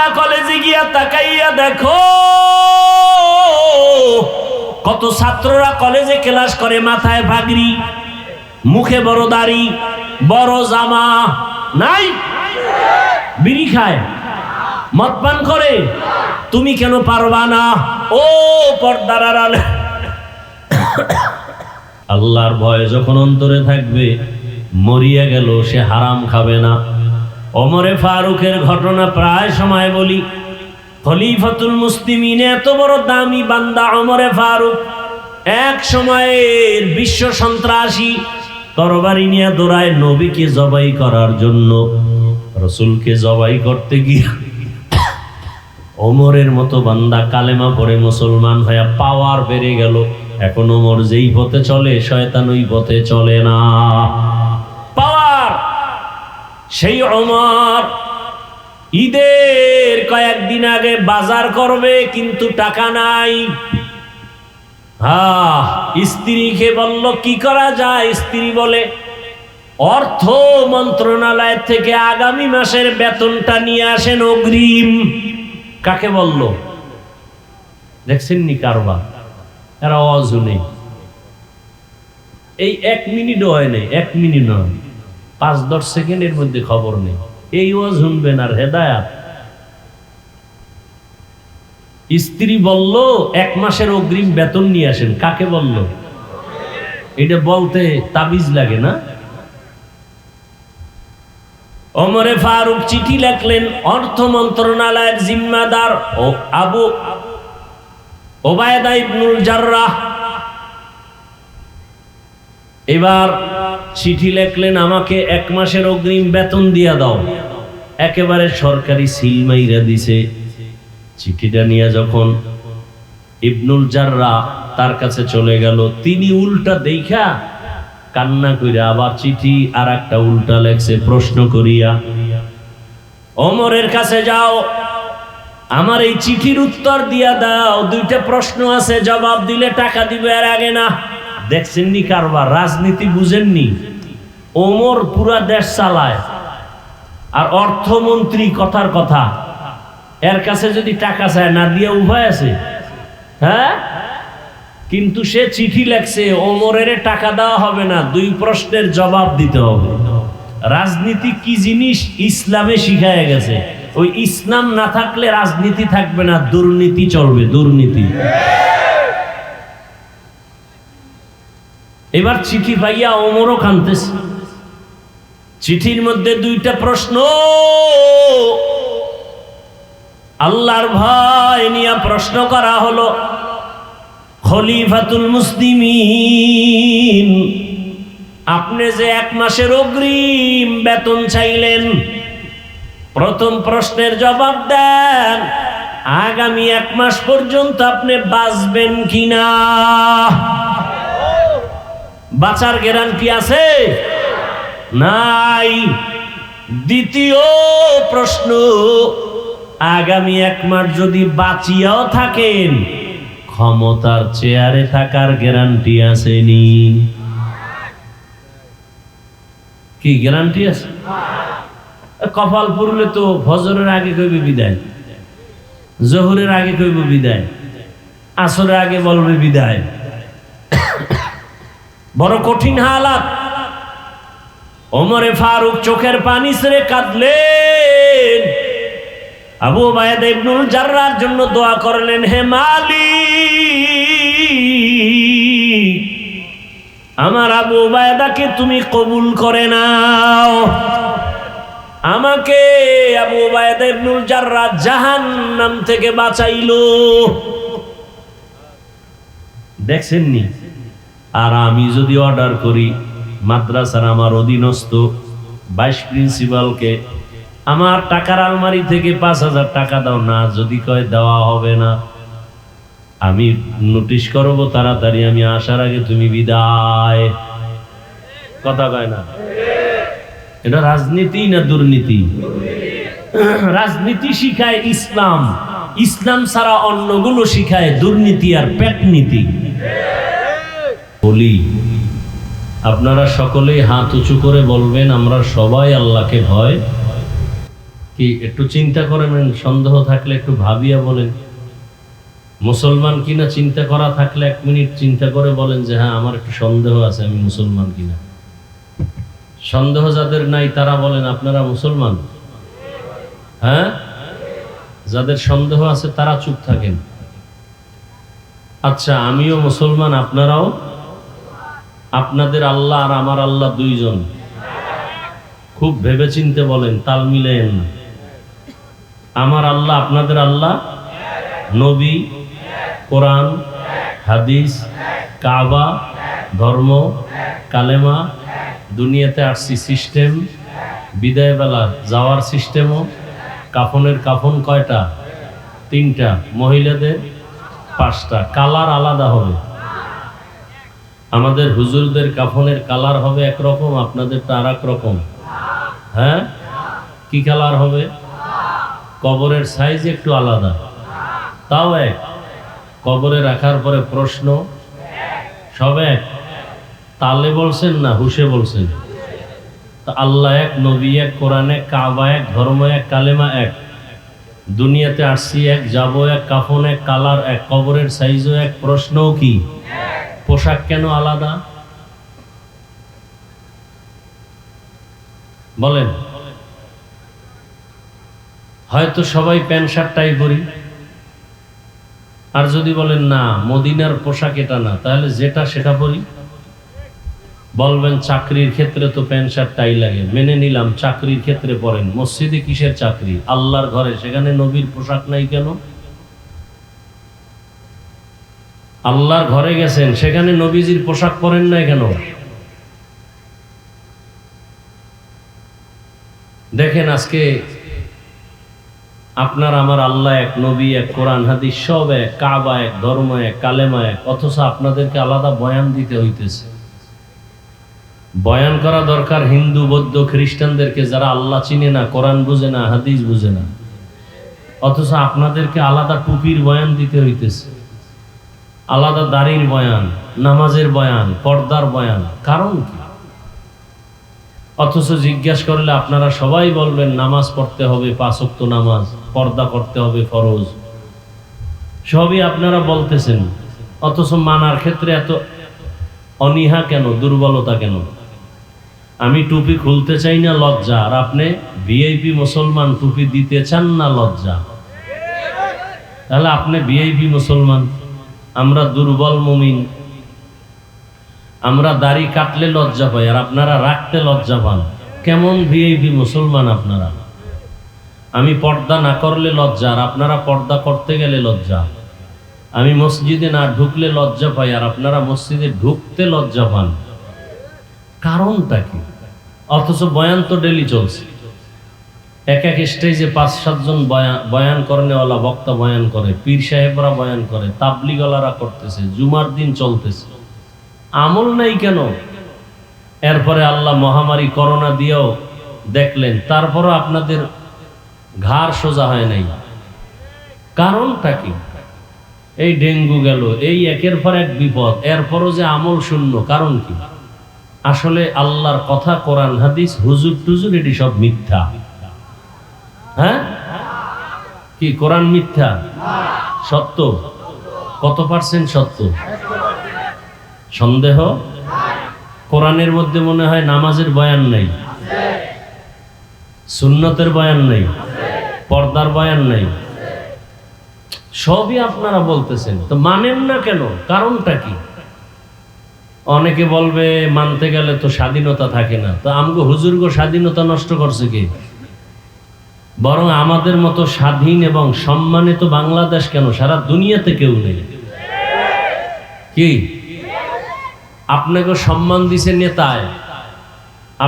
ঢাকা কলেজে গিয়া তাকাইয়া দেখো কত ছাত্ররা কলেজে ক্লাস করে, মাথায় পাগড়ি, মুখে বড় দাড়ি, বড় জামা, নাই? বিড়ি খায়, মদ পান করে, তুমি কেন পারবা না? ও পর্দার আড়ালে আল্লাহর ভয় যখন অন্তরে থাকবে, মরিয়া গেল সে হারাম খাবে না। ওমরে ফারুকের ঘটনা প্রায় সময় বলি। খলিফাতুল মুসলিমিন, এত বড় দামি বান্দা ওমরে ফারুক, এক সময়ের বিশ্ব সন্ত্রাসী, তরবারি নিয়ে দৌড়ায় নবীকে জবাই করার জন্য। রসুলকে জবাই করতে গিয়ে ওমরের মতো বান্দা কালেমা পড়ে মুসলমান হয়ে পাওয়ার বেড়ে গেল। এখন ওমর যেই পথে চলে, শয়তান ওই পথে চলে না। পাওয়ার সেই ওমর ঈদের কয়েকদিন আগে বাজার করবে, কিন্তু টাকা নাই। স্ত্রীকে বলল কি করা যায়? স্ত্রী বলে অর্থ মন্ত্রণালয় থেকে আগামী মাসের বেতনটা নিয়ে আসেন অগ্রিম। কাকে বলল? দেখছেন নি কারবার? এরা অজু নেই। এই 1 মিনিটও হয় নাই, 1 মিনিট নয়, 5-10 সেকেন্ডের মধ্যে খবর নেই। এই ওয়াজ শুনবেন আর হেদায়াত। স্ত্রী বলল 1 মাসের অগ্রিম বেতন নিয়ে আসেন। কাকে বলল? এটা বলতে তাবিজ লাগে না? ওমরে ফারুক চিঠি লিখলেন অর্থ মন্ত্রণালয়ের জিম্মাদার ও আবু ওবায়দা ইবনুল জাররাহ। এবার চিঠি লিখলেন আমাকে 1 মাসের অগ্রিম বেতন দিয়া দাও। একেবারে সরকারি সিল মাইরা দিছে। চিঠিটা নিয়ে যখন ইবনুল জাররাহ তার কাছে চলে গেল, তিনি উল্টা দেখা কান্না কইরা আবার চিঠি আর একটা উল্টা লেখছে প্রশ্ন করিয়া। ওমরের কাছে যাও, আমার এই চিঠির উত্তর দিয়া দাও, 2টা প্রশ্ন আছে, জবাব দিলে টাকা দিবে, আর আগে না। দেখছেননি কারবার? রাজনীতি বুঝেননি? ওমর পুরা দেশ চালায়, আর অর্থমন্ত্রী কথার কথা। এর কাছে যদি টাকা চায় না দিয়া উভয় আছে। হ্যাঁ, কিন্তু সে চিঠি লেখছে ওমরের টাকা দেওয়া হবে না, 2 প্রশ্নের জবাব দিতে হবে। রাজনীতি কি জিনিস ইসলামে শিখায় গেছে। ওই ইসলাম না থাকলে রাজনীতি থাকবে না, দুর্নীতি চলবে, দুর্নীতি। এবার চিঠি পাইয়া ওমরও কাঁদতেছে। চিঠির মধ্যে 2টা প্রশ্ন, আল্লাহর ভয় নিয়ে প্রশ্ন করা হলো। খলিফাতুল মুসলিমিন, আপনি যে 1 মাসের অগ্রিম বেতন চাইলেন, প্রথম প্রশ্নের জবাব দেন, আগামী 1 মাস পর্যন্ত আপনি বাঁচবেন কিনা? বাঁচার গ্যারান্টি আছে? নাই। দ্বিতীয় প্রশ্ন, আগামী 1 মাস যদি বাঁচিয়াও থাকেন, ক্ষমতার চেয়ারে থাকার গ্যারান্টি আসেনি? কি গ্যারান্টি আছে? কপাল পুরলে তো ফজরের আগে কইবে বিদায়, জোহরের আগে কইব বিদায়, আসরের আগে বলবে বিদায়। বড় কঠিন হালাত। ওমরে ফারুক চোখের পানি ছেড়ে কাঁদলেন। আবু ওবায়দা ইবনুল জাররাহর জন্য দোয়া করলেন, হে মালিক, আমার আবু ওবায়দাকে তুমি কবুল করে নাও। আমাকে আবু ওবায়দা ইবনুল জাররাহ জাহান্নাম থেকে বাঁচাইলো। দেখছেন নি? আর আমি যদি অর্ডার করি মাদ্রাসার আমার অধীনস্থ ভাইস প্রিন্সিপালকে, আমার টাকার আলমারি থেকে 5,000 টাকা দাও, না যদি কয় দেওয়া হবে না, আমি নোটিশ করব তাড়াতাড়ি, আমি আসার আগে তুমি বিদায়। কথা কয় না? এটা রাজনীতি না দুর্নীতি? রাজনীতি শিখায় ইসলাম, ইসলাম ছাড়া অন্যগুলো শিখায় দুর্নীতি আর পেটনীতি। বলি, আপনারা সকলেই হাত উঁচু করে বলবেন আমরা সবাই আল্লাহকে ভয় কি একটু চিন্তা করেন, সন্দেহ থাকলে একটু ভাবিয়া বলেন। মুসলমান কিনা চিন্তা করা থাকলে 1 মিনিট চিন্তা করে বলেন যে হ্যাঁ আমার একটু সন্দেহ আছে আমি মুসলমান কিনা। সন্দেহ যাদের নাই তারা বলেন আপনারা মুসলমান। হ্যাঁ, যাদের সন্দেহ আছে তারা চুপ থাকেন। আচ্ছা, আমিও মুসলমান, আপনারাও? আপনাদের আল্লাহ আর আমার আল্লাহ দুইজন? খুব ভেবেচিন্তে বলেন, তাল মিলেন না। আমার আল্লাহ আপনাদের আল্লাহ, নবী, কোরআন, হাদিস, কাবা, ধর্ম, কালেমা, দুনিয়াতে আসছি সিস্টেম, বিদায় বেলা যাওয়ার সিস্টেমও, কাফনের কাফন কয়টা? 3টা, মহিলাদের 5টা, কালার আলাদা হবে। আমাদের হুজুরদের কাফনের কালার হবে একরকম, আপনাদেরটা আর এক রকম। হ্যাঁ, কি কালার হবে? কবরের সাইজ একটু আলাদা, তাও এক। কবরে রাখার পরে প্রশ্ন সব এক। তালে বলছেন না হুশে বলছেন? তা আল্লাহ এক, নবী এক, কোরআন এক, কাবা এক, ধর্ম এক, কালেমা এক। দুনিয়াতে আসছি এক, যাবো এক, কাফন এক, কালার এক, কবরের সাইজও এক, প্রশ্নও কি? পোশাক কেন আলাদা বলেন? হয়তো সবাই প্যান্ট শার্ট টাই পরি। আর যদি বলেন না মদিনার পোশাক এটা না, তাহলে যেটা সেটা পরি। বলবেন চাকরির ক্ষেত্রে তো প্যান্ট শার্ট টাই লাগে, মেনে নিলাম চাকরির ক্ষেত্রে পরেন। মসজিদে কিসের চাকরি? আল্লাহর ঘরে, সেখানে নবীর পোশাক নাই কেন? আল্লাহর ঘরে গেছেন, সেখানে নবীজির পোশাক পরেন নাই কেন? দেখেন আজকে আপনার আমার আল্লাহ এক, নবী এক, কোরআন হাদিস সব এক, কাবা এক, ধর্ম এক, কালেমা এক, অথচ আপনাদেরকে আলাদা বয়ান দিতে হইতেছে। বয়ান করা দরকার হিন্দু, বৌদ্ধ, খ্রিস্টানদেরকে, যারা আল্লাহ চিনে না, কোরআন বুঝে না, হাদিস বুঝে না, অথচ আপনাদেরকে আলাদা টুপির বয়ান দিতে হইতেছে, আলাদা দাড়ির বয়ান, নামাজের বয়ান, পর্দার বয়ান। কারণ কি? অথচ জিজ্ঞাসা করলে আপনারা সবাই বলবেন নামাজ পড়তে হবে 5 ওয়াক্ত নামাজ, পর্দা করতে হবে ফরজ, সবই আপনারা বলতেছেন। অথচ মানার ক্ষেত্রে এত অনীহা কেন, দুর্বলতা কেন? আমি টুপি খুলতে চাই না, লজ্জা। আর আপনি ভিআইপি মুসলমান, টুপি দিতে চান না, লজ্জা। তাহলে আপনি ভিআইপি মুসলমান, আমরা দুর্বল মুমিন। আমরা দাড়ি কাটলে লজ্জা পাই, আর আপনারা রাখতে লজ্জা পান। কেমন ভিআইপি মুসলমান আপনারা? আমি পর্দা না করলে লজ্জা, আর আপনারা পর্দা করতে গেলে লজ্জা। আমি মসজিদে না ঢুকলে লজ্জা পাই, আর আপনারা মসজিদে ঢুকতে লজ্জা পান। কারণটা কি? অথচ বয়ান তো ডেলি চলছে। এক এক স্টেজে 5-7 জন বয়ান করেনেওয়ালা বক্তা বয়ান করে, পীর সাহেবরা বয়ান করে, তাবলিগওয়ালারা করতেছে, জুমার দিন চলতেছে। আমল নাই কেন? এরপরে আল্লাহ মহামারী করোনা দিয়েও দেখলেন, তারপরও আপনাদের ঘাড় সোজা হয় নাই। কারণটা কি? এই ডেঙ্গু গেল, এই একের পর এক বিপদ, এরপরও যে আমল শূন্য। কারণ কি? আসলে আল্লাহর কথা, কোরআন হাদিস, হুজুর টুজুর, এটি সব মিথ্যা। হ্যাঁ, কি কোরআন মিথ্যা? সত্য? কত পার্সেন্ট সত্য? সন্দেহ? কোরআনের মধ্যে মনে হয় নামাজের বয়ান নেই, সুন্নতের বয়ান নেই, পর্দার বয়ান নেই, সবই আপনারা বলতেছেন। তো মানেন না কেন? কারণটা কি? অনেকে বলবে মানতে গেলে তো স্বাধীনতা থাকে না। তো আমগো হুজুরগো স্বাধীনতা নষ্ট করছে কে? বরং আমাদের মতো স্বাধীন এবং সম্মানিত বাংলাদেশ কেন, সারা দুনিয়াতে কেউ নেই। কি আপনাকে সম্মান দিছে নেতায়,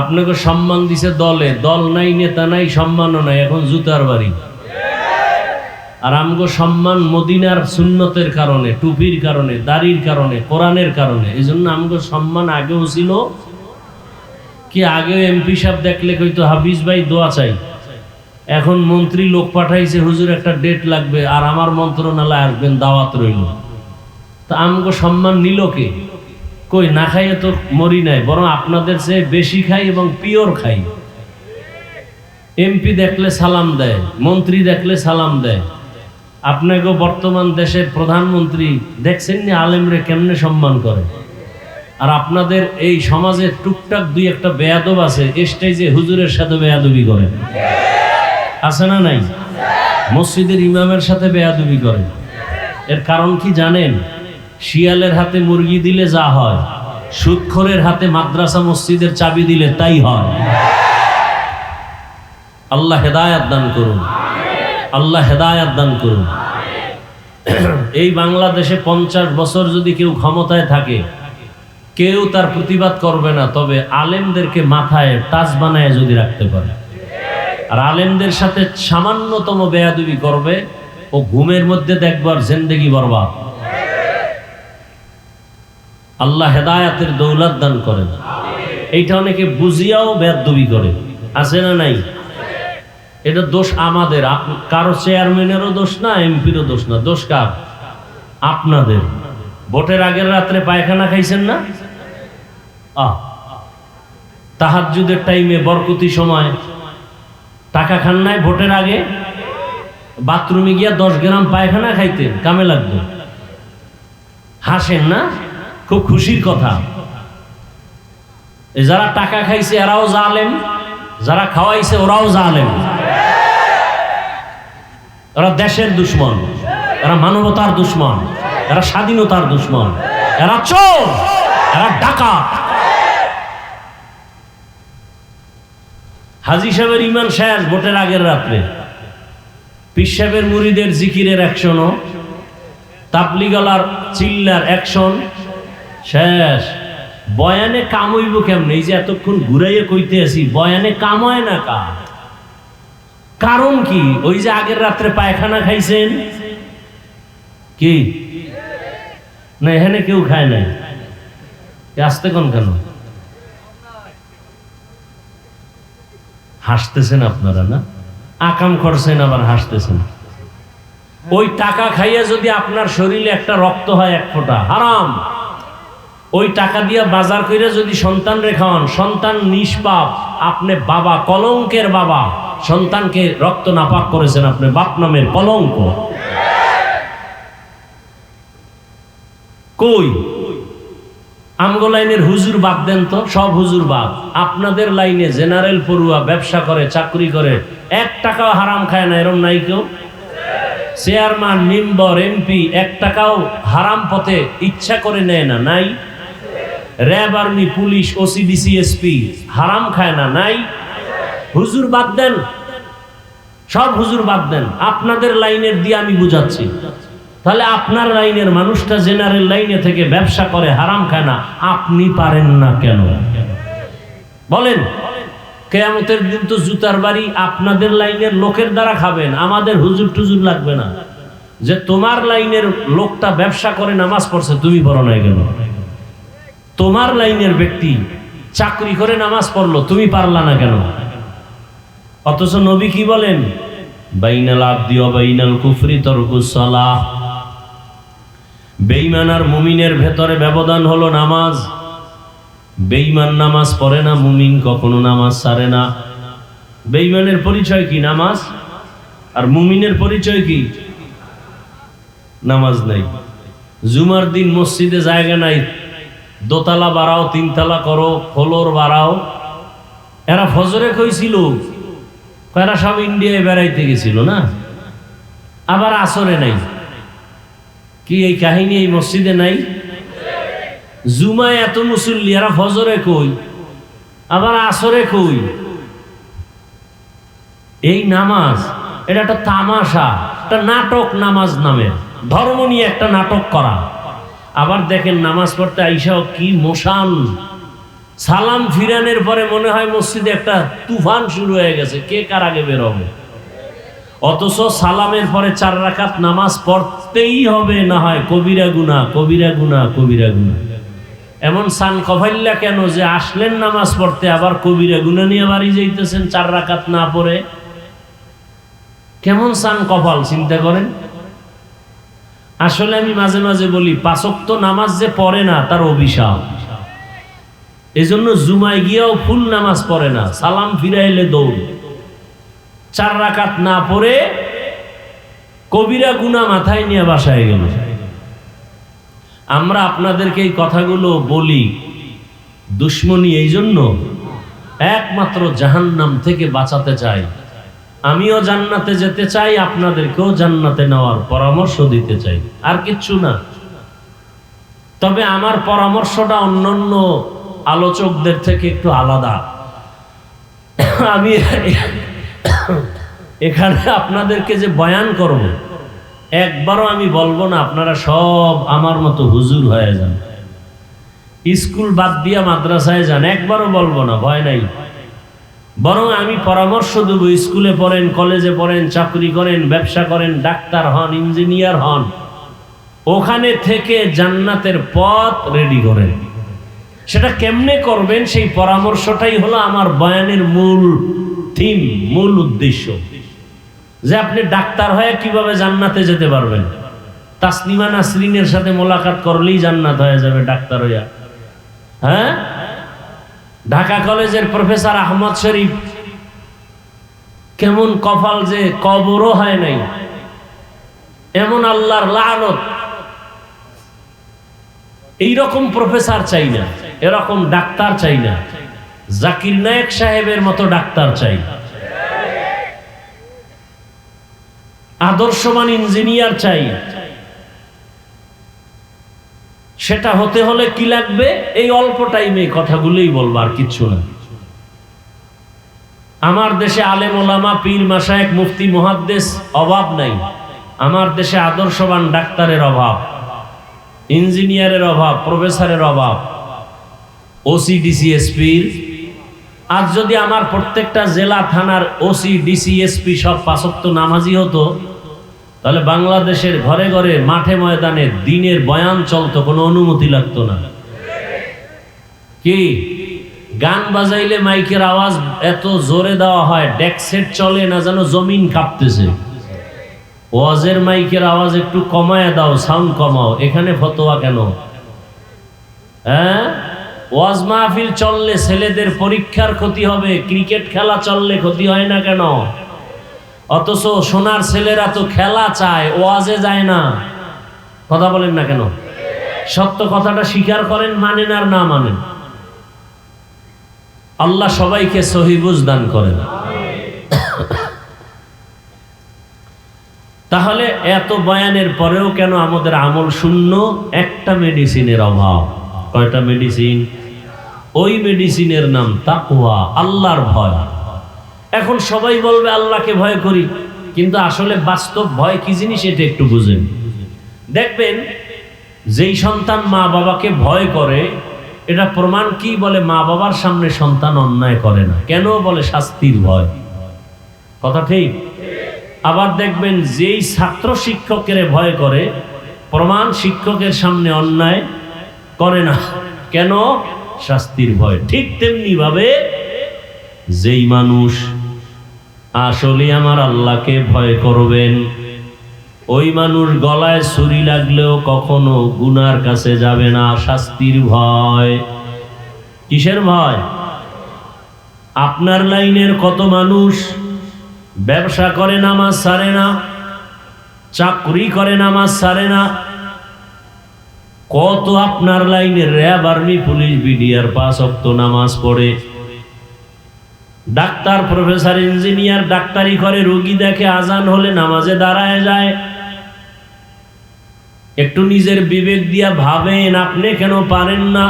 আপনাকে সম্মান দিছে দলে, দল নাই, নেতা নাই, সম্মানও নাই, এখন জুতার বাড়ি। আর আমগো সম্মান মদিনার সুন্নতের কারণে, টুপির কারণে, দাড়ির কারণে, কোরআনের কারণে। এই জন্য আমগো সম্মান আগেও ছিল কি? আগেও এমপি সাহেব দেখলে কইতো হাফিজ ভাই দোয়া চাই। এখন মন্ত্রী লোক পাঠাইছে, হুজুর একটা ডেট লাগবে, আর আমার মন্ত্রণালয় আসবেন, দাওয়াত রইল। তা আমগো সম্মান নিল কে? কই না খাইয়ে তো মরি নাই, বরং আপনাদের চেয়ে বেশি খাই এবং পিওর খাই। এমপি দেখলে সালাম দেয়, মন্ত্রী দেখলে সালাম দেয়। আপনাকে বর্তমান দেশের প্রধানমন্ত্রী দেখছেন না আলেমরে কেমনে সম্মান করে? আর আপনাদের এই সমাজে টুকটাক দুই একটা বেয়াদব আছে, স্টেজে হুজুরের সাথে বেয়াদবি করে, আছে না নাই? মসজিদের ইমামের সাথে বেয়াদবি করে। এর কারণ কি জানেন? শিয়ালের হাতে মুরগি দিলে যা হয়, সুদখোরের হাতে মাদ্রাসা মসজিদের চাবি দিলে তাই হয়। আল্লাহ হেদায়াত দান করুন, আল্লাহ হেদায়াত দান করুন। এই বাংলাদেশে 50 বছর যদি কেউ ক্ষমতায় থাকে, কেউ তার প্রতিবাদ করবে না, তবে আলেমদেরকে মাথায় তাজ বানায় যদি রাখতে পারে আর আলেমদের সাথে সামান্যতম বেয়াদবি করবে, ও ঘুমের মধ্যে দেখবার জিন্দেগি বরবাদ। আল্লাহ হেদায়াতের দৌলত দান করেন। এইটা অনেকে বুঝিয়াও বেয়াদবি করে, আছে না নাই? এটা দোষ আমাদের, কারো চেয়ারম্যানেরও দোষ না, এমপিরও দোষ না। দোষ কার? আপনাদের। ভোটের আগের রাত্রে পায়খানা খাইছেন না? তাহাজ্জুদের টাইমে বরকতি সময় টাকা খান নাই? ভোটের আগে বাথরুমে গিয়া 10 গ্রাম পায়খানা খাইতেন, কামে লাগতো। হাসেন না? খুব খুশির কথা। যারা টাকা খাইছে এরাও জালেম, যারা খাওয়াইছে ওরাও জালেম। এরা দেশের দুশ্মন, এরা মানবতার দুশ্মন, এরা স্বাধীনতার দুশ্মন, এরা চোর, এরা ডাকাত। হাজী সাহেবের ইমান শেষ ভোটের আগের রাত্রে। পীর সাহেবের মুরিদের জিকিরের অ্যাকশনও, তাবলিগালার চিল্লার অ্যাকশন শেষ। বয়ানে কাম হইব কেমনে? এই যে এতক্ষণ ঘুরাইয়া কইতে আছি, বয়ানে কাম হয় না কা? কারণ কি? ওই যে আগের রাত্রে পায়খানা খাইছেন। কি না এখানে কেউ খায় নাই? আসতে কোন কেন? হাসতেছেন আপনারা না? আকাম করছেন আবার হাসতেছেন। ওই টাকা খাইয়া যদি আপনার শরীরে একটা রক্ত হয় 1 ফোঁটা, হারাম। ওই টাকা দিয়া বাজার কইরা যদি সন্তান রেখান, সন্তান নিষ্পাপ। আপনি বাবা, কলঙ্কের বাবা, সন্তানকে রক্ত নাপাক করেছেন, আপনি বাপ নামের কলঙ্ক। কই আমগো লাইনের হুজুর বাদ দেন তো, সব হুজুর বাদ। আপনাদের লাইনে জেনারেল পড়ুয়া ব্যবসা করে, চাকরি করে, 1 টাকাও হারাম খায় না, এরম নাই কেউ? চেয়ারম্যান, মেম্বার, এমপি 1 টাকাও হারাম পথে ইচ্ছা করে নেয় না, নাই? RAB, army, police, OC, DC, SP হারাম খায় না, নাই? হুজুর বাদ দেন, সব হুজুর বাদ দেন। আপনাদের লাইনের দিয়ে আমি বুঝাচ্ছি। তাহলে আপনার লাইনের মানুষটা জেনারেল লাইনে থেকে ব্যবসা করে, হারাম খায় না, আপনি পারেন না কেন বলেন? কিয়ামতের দিন তো জুতার বাড়ি আপনাদের লাইনের লোকের দ্বারা খাবেন, আমাদের হুজুর টুজুর লাগবে না। যে তোমার লাইনের লোকটা ব্যবসা করে নামাজ পড়ছে, তুমি পড়ো নাই কেন? তোমার লাইনের ব্যক্তি চাকরি করে নামাজ পড়লো, তুমি পারলা না কেন? অথচ নবী কি বলেন? বাইনাল আবদি ওয়া বাইনাল কুফরি তারকুস সালাহ। বেঈমান আর মুমিনের ভেতরে ব্যবধান হলো নামাজ। বেঈমান নামাজ পড়ে না, মুমিন কখনো নামাজ ছাড়ে না। বেঈমানের পরিচয় কি? নামাজ। আর মুমিনের পরিচয় কি? নামাজ নাই। জুমার দিন মসজিদে জায়গা নাই, 2 তলা বাড়াও, 3 তলা করো, ফ্লোর বাড়াও। এরা ফজরে কইছিল, এরা সব ইন্ডিয়ায় বেড়াইতে গেছিল না? আবার আসরে নাই। কি এই কাহিনী এই মসজিদে নাই? জুমায় এত মুসল্লি, এরা ফজরে কই, আবার আসরে কই? এই নামাজ এটা একটা তামাশা, একটা নাটক। নামাজ নামে ধর্ম নিয়ে একটা নাটক করা। আবার দেখেন নামাজ পড়তে আইসাও কি মোশান। সালাম ফিরানের পরে মনে হয় মসজিদে একটা তুফান শুরু হয়ে গেছে, কে কার আগে বের হবে। অথচ সালামের পরে 4 রাকাত নামাজ পড়তেই হবে, না হয় কবিরা গুনাহ, কবিরা গুনাহ, কবিরা গুনাহ। এমন সান কফাইল্লা কেন যে আসলেন নামাজ পড়তে, আবার কবিরা গুনাহ নিয়ে বাড়ি যাইতেছেন 4 রাকাত না পড়ে? কেমন সান কপাল চিন্তা করেন। আসলে আমি মাঝে মাঝে বলি, 5 ওয়াক্ত নামাজ যে পড়ে না তার অভিশাপ। এজন্য জুমায় গিয়েও ফুল নামাজ পড়ে না, সালাম ফিরাইলে দৌড়। 4 রাকাত না পড়ে কবিরা গুনাহ মাথায় নিয়ে বাসায় গেল। আমরা আপনাদেরকে এই কথাগুলো বলি দুশ্মনী এই জন্য, একমাত্র জাহান্নাম থেকে বাঁচাতে চাই। আমিও জান্নাতে যেতে চাই, আপনাদেরকেও জান্নাতে নেওয়ার পরামর্শ দিতে চাই, আর কিচ্ছু না। তবে আমার পরামর্শটা অন্যান্য আলোচকদের থেকে একটু আলাদা। আমি এখানে আপনাদেরকে যে বয়ান করব, একবারও আমি বলবো না আপনারা সব আমার মতো হুজুর হয়ে যান, স্কুল বাদ দিয়া মাদ্রাসায় যান, একবারও বলবো না, ভয় নাই। বরং আমি পরামর্শ দেব, স্কুলে পড়েন, কলেজে পড়েন, চাকরি করেন, ব্যবসা করেন, ডাক্তার হন, ইঞ্জিনিয়ার হন, ওখানে থেকে জান্নাতের পথ রেডি করেন। সেটা কেমনে করবেন সেই পরামর্শটাই হলো আমার বয়ানের মূল থিম, মূল উদ্দেশ্য, যে আপনি ডাক্তার হয়ে কিভাবে জান্নাতে যেতে পারবেন। তাসনিমা নাসরিনের সাথে মোলাকাত করলেই জান্নাত হয়ে যাবে ডাক্তার হইয়া। হ্যাঁ, ঢাকা কলেজের প্রফেসর আহমদ শরীফ কেমন কপাল যে কবরও হয় নাই, এমন আল্লাহর লানত। এইরকম প্রফেসর চাই না, এরকম ডাক্তার চাই না, জাকির নায়েক সাহেবের মতো ডাক্তার চাই, আদর্শবান ইঞ্জিনিয়ার চাই। সেটা হতে হলে কি লাগবে? এই অল্প টাইমে কথাগুলোই বলবো, আর কিচ্ছু না। আমার দেশে আলেম ওলামা, পীর মাশায়েখ, মুফতি মুহাদ্দিস অভাব নাই। আমার দেশে আদর্শবান ডাক্তারের অভাব, ইঞ্জিনিয়ারের অভাব, প্রফেসরের অভাব, ওসি ডিসি এসপির। আজ যদি আমার প্রত্যেকটা জেলা থানার ওসি ডিসি এসপি সব 5 ওয়াক্ত নামাজি হতো, তাহলে বাংলাদেশের ঘরে ঘরে, মাঠে ময়দানে দিনের বয়ান চলতো, কোনো অনুমতি লাগতো না। কি গান বাজাইলে মাইকের আওয়াজ এত জোরে দেওয়া হয়, ডেক সেট চলে না, যেন জমিন কাঁপতেছে। ওয়াজের মাইকের আওয়াজ একটু কমায় দাও, সাউন্ড কমাও, এখানে ফতোয়া কেন? হ্যাঁ, ওয়াজ মাহফিল চললে ছেলেদের পরীক্ষার ক্ষতি হবে, ক্রিকেট খেলা চললে ক্ষতি হয় না কেন? অথচ সোনার ছেলেরা তো খেলা চায়, ওয়াজে যায় না। কথা বলেন না কেন? সত্য কথাটা স্বীকার করেন, মানেন আর না মানেন। আল্লাহ সবাইকে সহি বুঝ দান করেন। তাহলে এত বয়ানের পরেও কেন আমাদের আমল শূন্য? একটা মেডিসিনের অভাব। কয়টা মেডিসিন? ওই মেডিসিনের নাম তাকওয়া, আল্লাহর ভয়। এখন সবাই বলবে আল্লাহকে ভয় করি, কিন্তু আসলে বাস্তব ভয় কি জিনিস এটা একটু বুঝেন। দেখবেন যেই সন্তান মা বাবাকে ভয় করে, এটা প্রমাণ কি? বলে মা বাবার সামনে সন্তান অন্যায় করে না। কেন? বলে শাস্তির ভয়। কথা ঠিক? আবার দেখবেন যেই ছাত্র শিক্ষকের ভয় করে, প্রমাণ শিক্ষকের সামনে অন্যায় করে না। কেন? শাস্তির ভয়। ঠিক তেমনি ভাবে যেই মানুষ আসলে আমার আল্লাহকে ভয় করবেন, ওই মানুষ গলায় ছুরি লাগলেও কখনো গুনার কাছে যাবে না। শাস্তির ভয়। কিসের ভয়? আপনার লাইনের কত মানুষ ব্যবসা করে নামাজ ছাড়ে না, চাকরি করে নামাজ ছাড়ে না। কত আপনার লাইনের র্যাব, আর্মি, পুলিশ, বিডিআর 5 ওয়াক্ত নামাজ পড়ে। ডাক্তার, প্রফেসর, ইঞ্জিনিয়ার ডাক্তারি করে, রোগী দেখে, আজান হলে নামাজে দাঁড়ায় যায়। একটু নিজের বিবেক দিয়া ভাবেন, আপনি কেন পারেন না?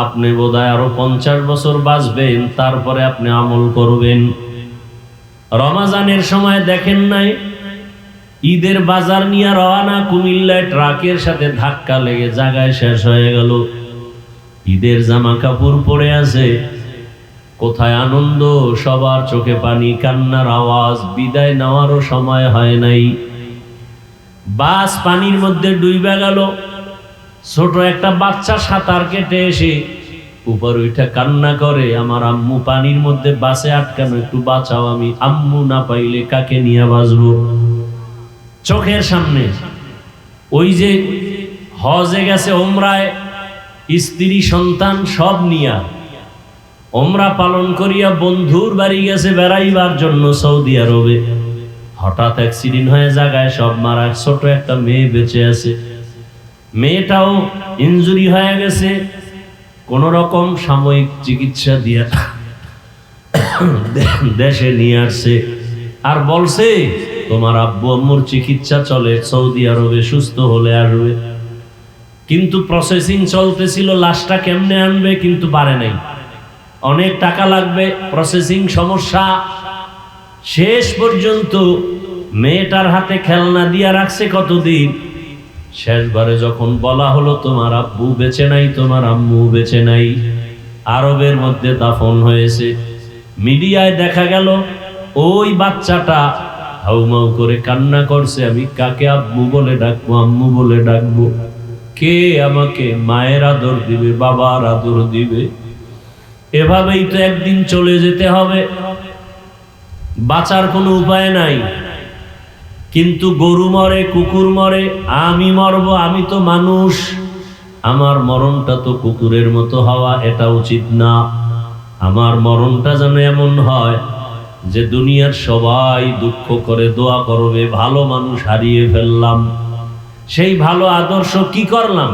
আপনি বোধহয় আরো 50 বছর বাঁচবেন, তারপরে আপনি আমল করবেন। রমাজানের সময় দেখেন নাই, ঈদের বাজার নিয়ে রওনা, কুমিল্লায় ট্রাকের সাথে ধাক্কা লেগে জায়গায় শেষ হয়ে গেল। ঈদের জামা কাপড় পরে আছে, কোথায় আনন্দ, সবার চোখে পানি, কান্নার আওয়াজ। বিদায় নেওয়ারও সময় হয় নাই, বাস পানির মধ্যে ডুইবা গেল। ছোট একটা বাচ্চা সাঁতার কেটে এসে উপর উঠে কান্না করে, আমার আম্মু পানির মধ্যে বাসে আটকানো, একটু বাঁচাও, আমি আম্মু না পাইলে কাকে নিয়ে বাঁচবো। চোখের সামনে ওই যে হজে গেছে, ওমরায়, স্ত্রী সন্তান সব নিয়া, ওমরা পালন করিয়া বন্ধুর বাড়ি গেছে বেড়াইবার জন্য সৌদি আরবে। হঠাৎ অ্যাক্সিডেন্ট হয়ে জায়গায় সব মারা, ছোট একটা মেয়ে বেঁচে আছে। মেয়েটাও ইনজুরি হয়ে গেছে, কোন রকম সাময়িক চিকিৎসা দিয়া দেশে নিয়ে আসছে। আর বলছে তোমার আব্বু আম্মুর চিকিৎসা চলে, সৌদি আরবে সুস্থ হলে আসবে। কিন্তু প্রসেসিং চলতেছিল, লাশটা কেমনে আনবে, কিন্তু পারে নাই। অনেক টাকা লাগবে, প্রসেসিং সমস্যা। শেষ পর্যন্ত মেয়েটার হাতে খেলনা দিয়া রাখছে কতদিন। শেষবারে যখন বলা হলো তোমার আব্বু বেঁচে নাই, তোমার আম্মু বেঁচে নাই, আরবের মধ্যে দাফন হয়েছে, মিডিয়ায় দেখা গেল ওই বাচ্চাটা হাউমাউ করে কান্না করছে, আমি কাকে আব্বু বলে ডাকবো, আম্মু বলে ডাকবো, কে আমাকে মায়ের আদর দিবে, বাবার আদর দিবে। এভাবেই তো একদিন চলে যেতে হবে, বাঁচার কোনো উপায় নাই। কিন্তু গরু মরে, কুকুর মরে, আমি মরবো, আমি তো মানুষ, আমার মরণটা তো কুকুরের মতো হওয়া এটা উচিত না। আমার মরণটা যেন এমন হয় যে দুনিয়ার সবাই দুঃখ করে দোয়া করবে, ভালো মানুষ হারিয়ে ফেললাম। সেই ভালো আদর্শ কি করলাম?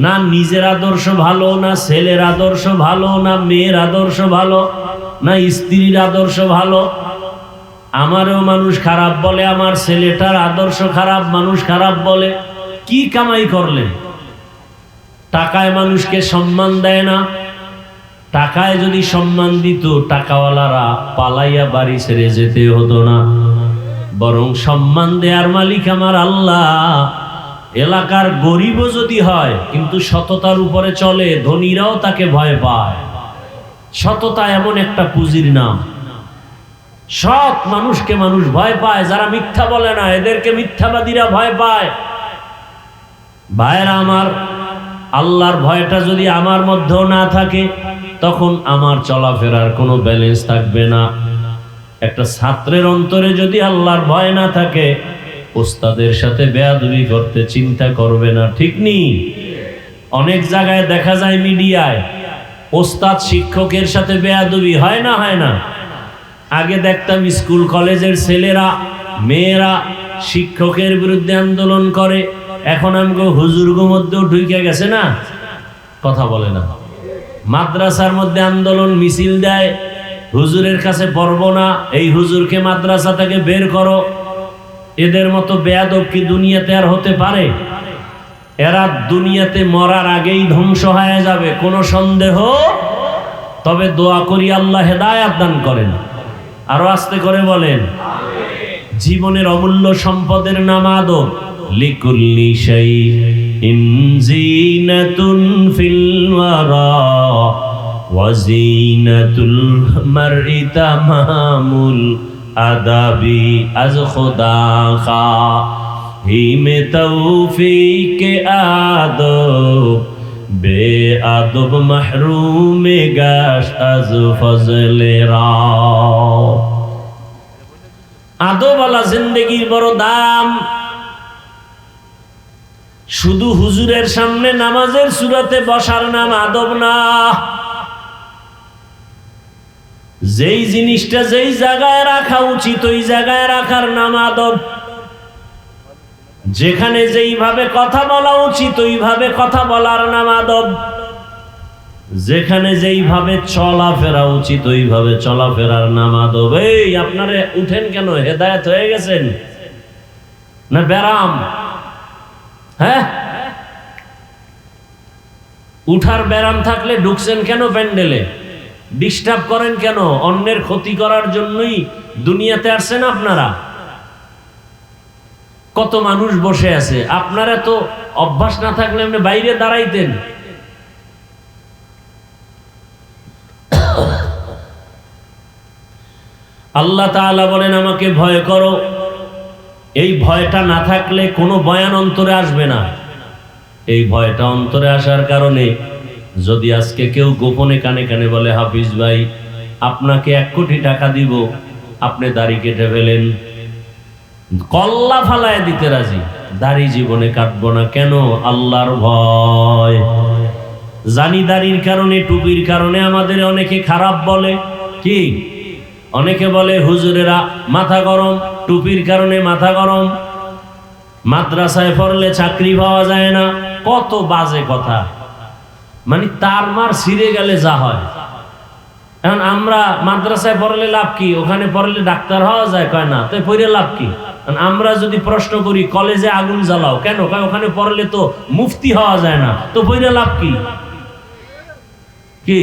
না নিজের আদর্শ ভালো, না ছেলের আদর্শ ভালো, না মেয়ের আদর্শ ভালো, না স্ত্রীর আদর্শ ভালো। আমারও মানুষ খারাপ বলে, আমার ছেলেটার আদর্শ খারাপ, মানুষ খারাপ বলে। কি কামাই করলেন? টাকায় মানুষকে সম্মান দেয় না। টাকায় যদি সম্মান দিত, টাকাওয়ালারা পালাইয়া বাড়ি ছেড়ে যেতে হতো না, বরং সম্মান দেয়ার মালিক আমার আল্লাহ। এলাকার গরিবও যদি হয় কিন্তু সততার উপরে চলে, ধনীরাও তাকে ভয় পায়। সততা এমন একটা পুঁজির নাম। সৎ মানুষকে মানুষ ভয় পায়, যারা মিথ্যা বলে না এদেরকে মিথ্যাবাদীরা ভয় পায়। ভাইরা আমার, আল্লাহর ভয়টা যদি আমার মধ্যেও না থাকে, তখন আমার চলাফেরার কোনো ব্যালেন্স থাকবে না। একটা ছাত্রের অন্তরে যদি আল্লাহর ভয় না থাকে, ওস্তাদের সাথে বেয়াদবি করতে চিন্তা করবে না, ঠিক নেই? অনেক জায়গায় দেখা যায় মিডিয়ায়, ওস্তাদ শিক্ষকের সাথে বেয়াদবি হয় না, হয় না? আগে দেখতাম স্কুল কলেজের ছেলেরা মেয়েরা শিক্ষকের বিরুদ্ধে আন্দোলন করে, এখন আমগো হুজুরগো মধ্যেও ঢুকে গেছে না, কথা বলে না। মাদ্রাসার মধ্যে আন্দোলন মিছিল দেয়, হুজুরের কাছে পড়বো না, এই হুজুরকে মাদ্রাসা থেকে বের করো। এদের মতো বেয়াদব কি দুনিয়াতে আর হতে পারে? এরা দুনিয়াতে মরার আগেই ধ্বংস হয়ে যাবে, কোনো সন্দেহ। তবে দোয়া করি আল্লাহ হেদায়েত দান করেন। আরো আস্তে করে বলেন, জীবনের অমূল্য সম্পদের নাম আদব। লিকুল্লি শাইইন জিনাতুন ফিল ওয়ারা ওয়া জিনাতুল মারই তামামুল আদাবি আজ খুদা খা হিমে তৌফিক আদব বে আদব মাহরুমে গাশ আজ ফজলে রা। আদবওয়ালা জিন্দেগির বড় দাম। শুধু হুজুরের সামনে নামাজের সুরাতে বসার নাম আদব না। যেই জিনিসটা যেই জায়গায় রাখা উচিত ওই জায়গায় রাখার নাম আদব। যেখানে যেইভাবে কথা বলা উচিত ওইভাবে কথা বলার নাম আদব। যেখানে যেইভাবে চলাফেরা উচিত ওইভাবে চলাফেরার নাম আদব। এই আপনারা উঠেন কেন? হেদায়েত হয়ে গেছেন না ব্যারাম? হ্যাঁ, উঠার ব্যারাম থাকলে ঢুকছেন কেন প্যান্ডেলে? ডিস্টার্ব করেন কেন? অন্যের ক্ষতি করার জন্যই দুনিয়াতে আসছেন আপনারা। কত মানুষ বসে আছে, আপনারা তো অভ্যাস না থাকলে এমনি বাইরে দাঁড়াইতেন। আল্লাহ তাআলা বলেন আমাকে ভয় করো। এই ভয়টা না থাকলে কোনো বয়ান অন্তরে আসবে না। এই ভয়টা অন্তরে আসার কারণে যদি আজকে কেউ গোপনে কানে কানে বলে হাফিজ ভাই আপনাকে 1 কোটি টাকা দিব, আপনি দাড়ি কেটে ফেলেন, কল্লা ফালায় দিতে রাজি, দাড়ি জীবনে কাটবো না। কেন? আল্লাহর ভয়। জানিদারির কারণে, টুপির কারণে আমাদের অনেকে খারাপ বলে। কি অনেকে বলে হুজুরেরা মাথা গরম, টুপির কারণে মাথা গরম, মাদ্রাসায় পড়লে চাকরি পাওয়া যায় না, কত বাজে কথা। মানে তার মার ছিঁড়ে গেলে যা হয়। এখন আমরা মাদ্রাসায় পড়লে লাভ কি? ওখানে পড়লে ডাক্তার হওয়া যায়, কয় না, তাই পড়ে লাভ কি? আমরা যদি প্রশ্ন করি কলেজে আগুন জ্বালাও কেন, কয় ওখানে পড়লে তো মুফতি হওয়া যায় না, তো পড়ে লাভ কি? কি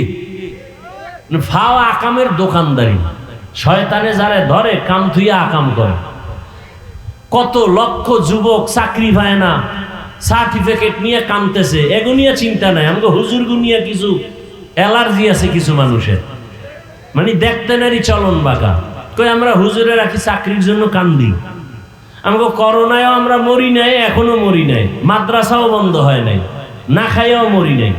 ফাও আকামের দোকানদারি, শয়তানে যারা ধরে কাম থুইয়া আকাম করে। কত লক্ষ যুবক চাকরি পায় না, সার্টিফিকেট নিয়ে কামতেছে, এগো নিয়ে চিন্তা নাই। আমাকে হুজুর গুনিয়া কিছু অ্যালার্জি আছে কিছু মানুষের, মানে দেখতে নারী চলন বাঁকা। কই আমরা হুজুরে রাখি চাকরির জন্য কান্দি। আমাকে করোনায়ও আমরা মরি নাই, এখনো মরি নাই, মাদ্রাসাও বন্ধ হয় নাই, না খাইয়াও মরি নাই।